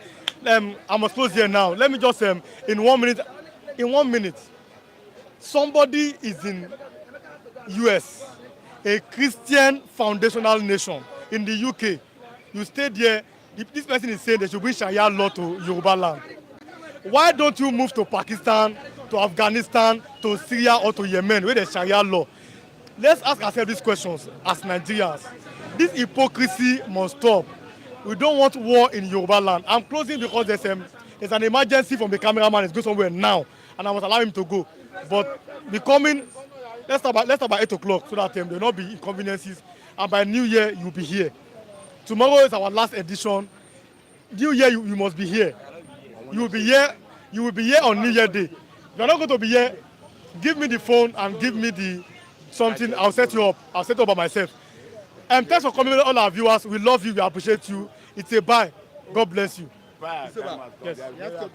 just in 1 minute. In 1 minute, somebody is in US, a Christian foundational nation in the UK. You stay there. This person is saying they should bring Sharia law to Yoruba land. Why don't you move to Pakistan, to Afghanistan, to Syria, or to Yemen, where there's Sharia law? Let's ask ourselves these questions as Nigerians. This hypocrisy must stop. We don't want war in Yoruba land. I'm closing because there's an emergency from the cameraman. It's going somewhere now, and I must allow him to go. But becoming, let's start by 8 o'clock so that there will not be inconveniences. And by New Year, you'll be here. Tomorrow is our last edition. New Year, you must be here. You will be here. You will be here on New Year Day. If you're not going to be here, give me the phone and give me something. I'll set you up. I'll set you up by myself. Thanks for coming, all our viewers. We love you. We appreciate you. It's a bye. God bless you. Bye. Yes.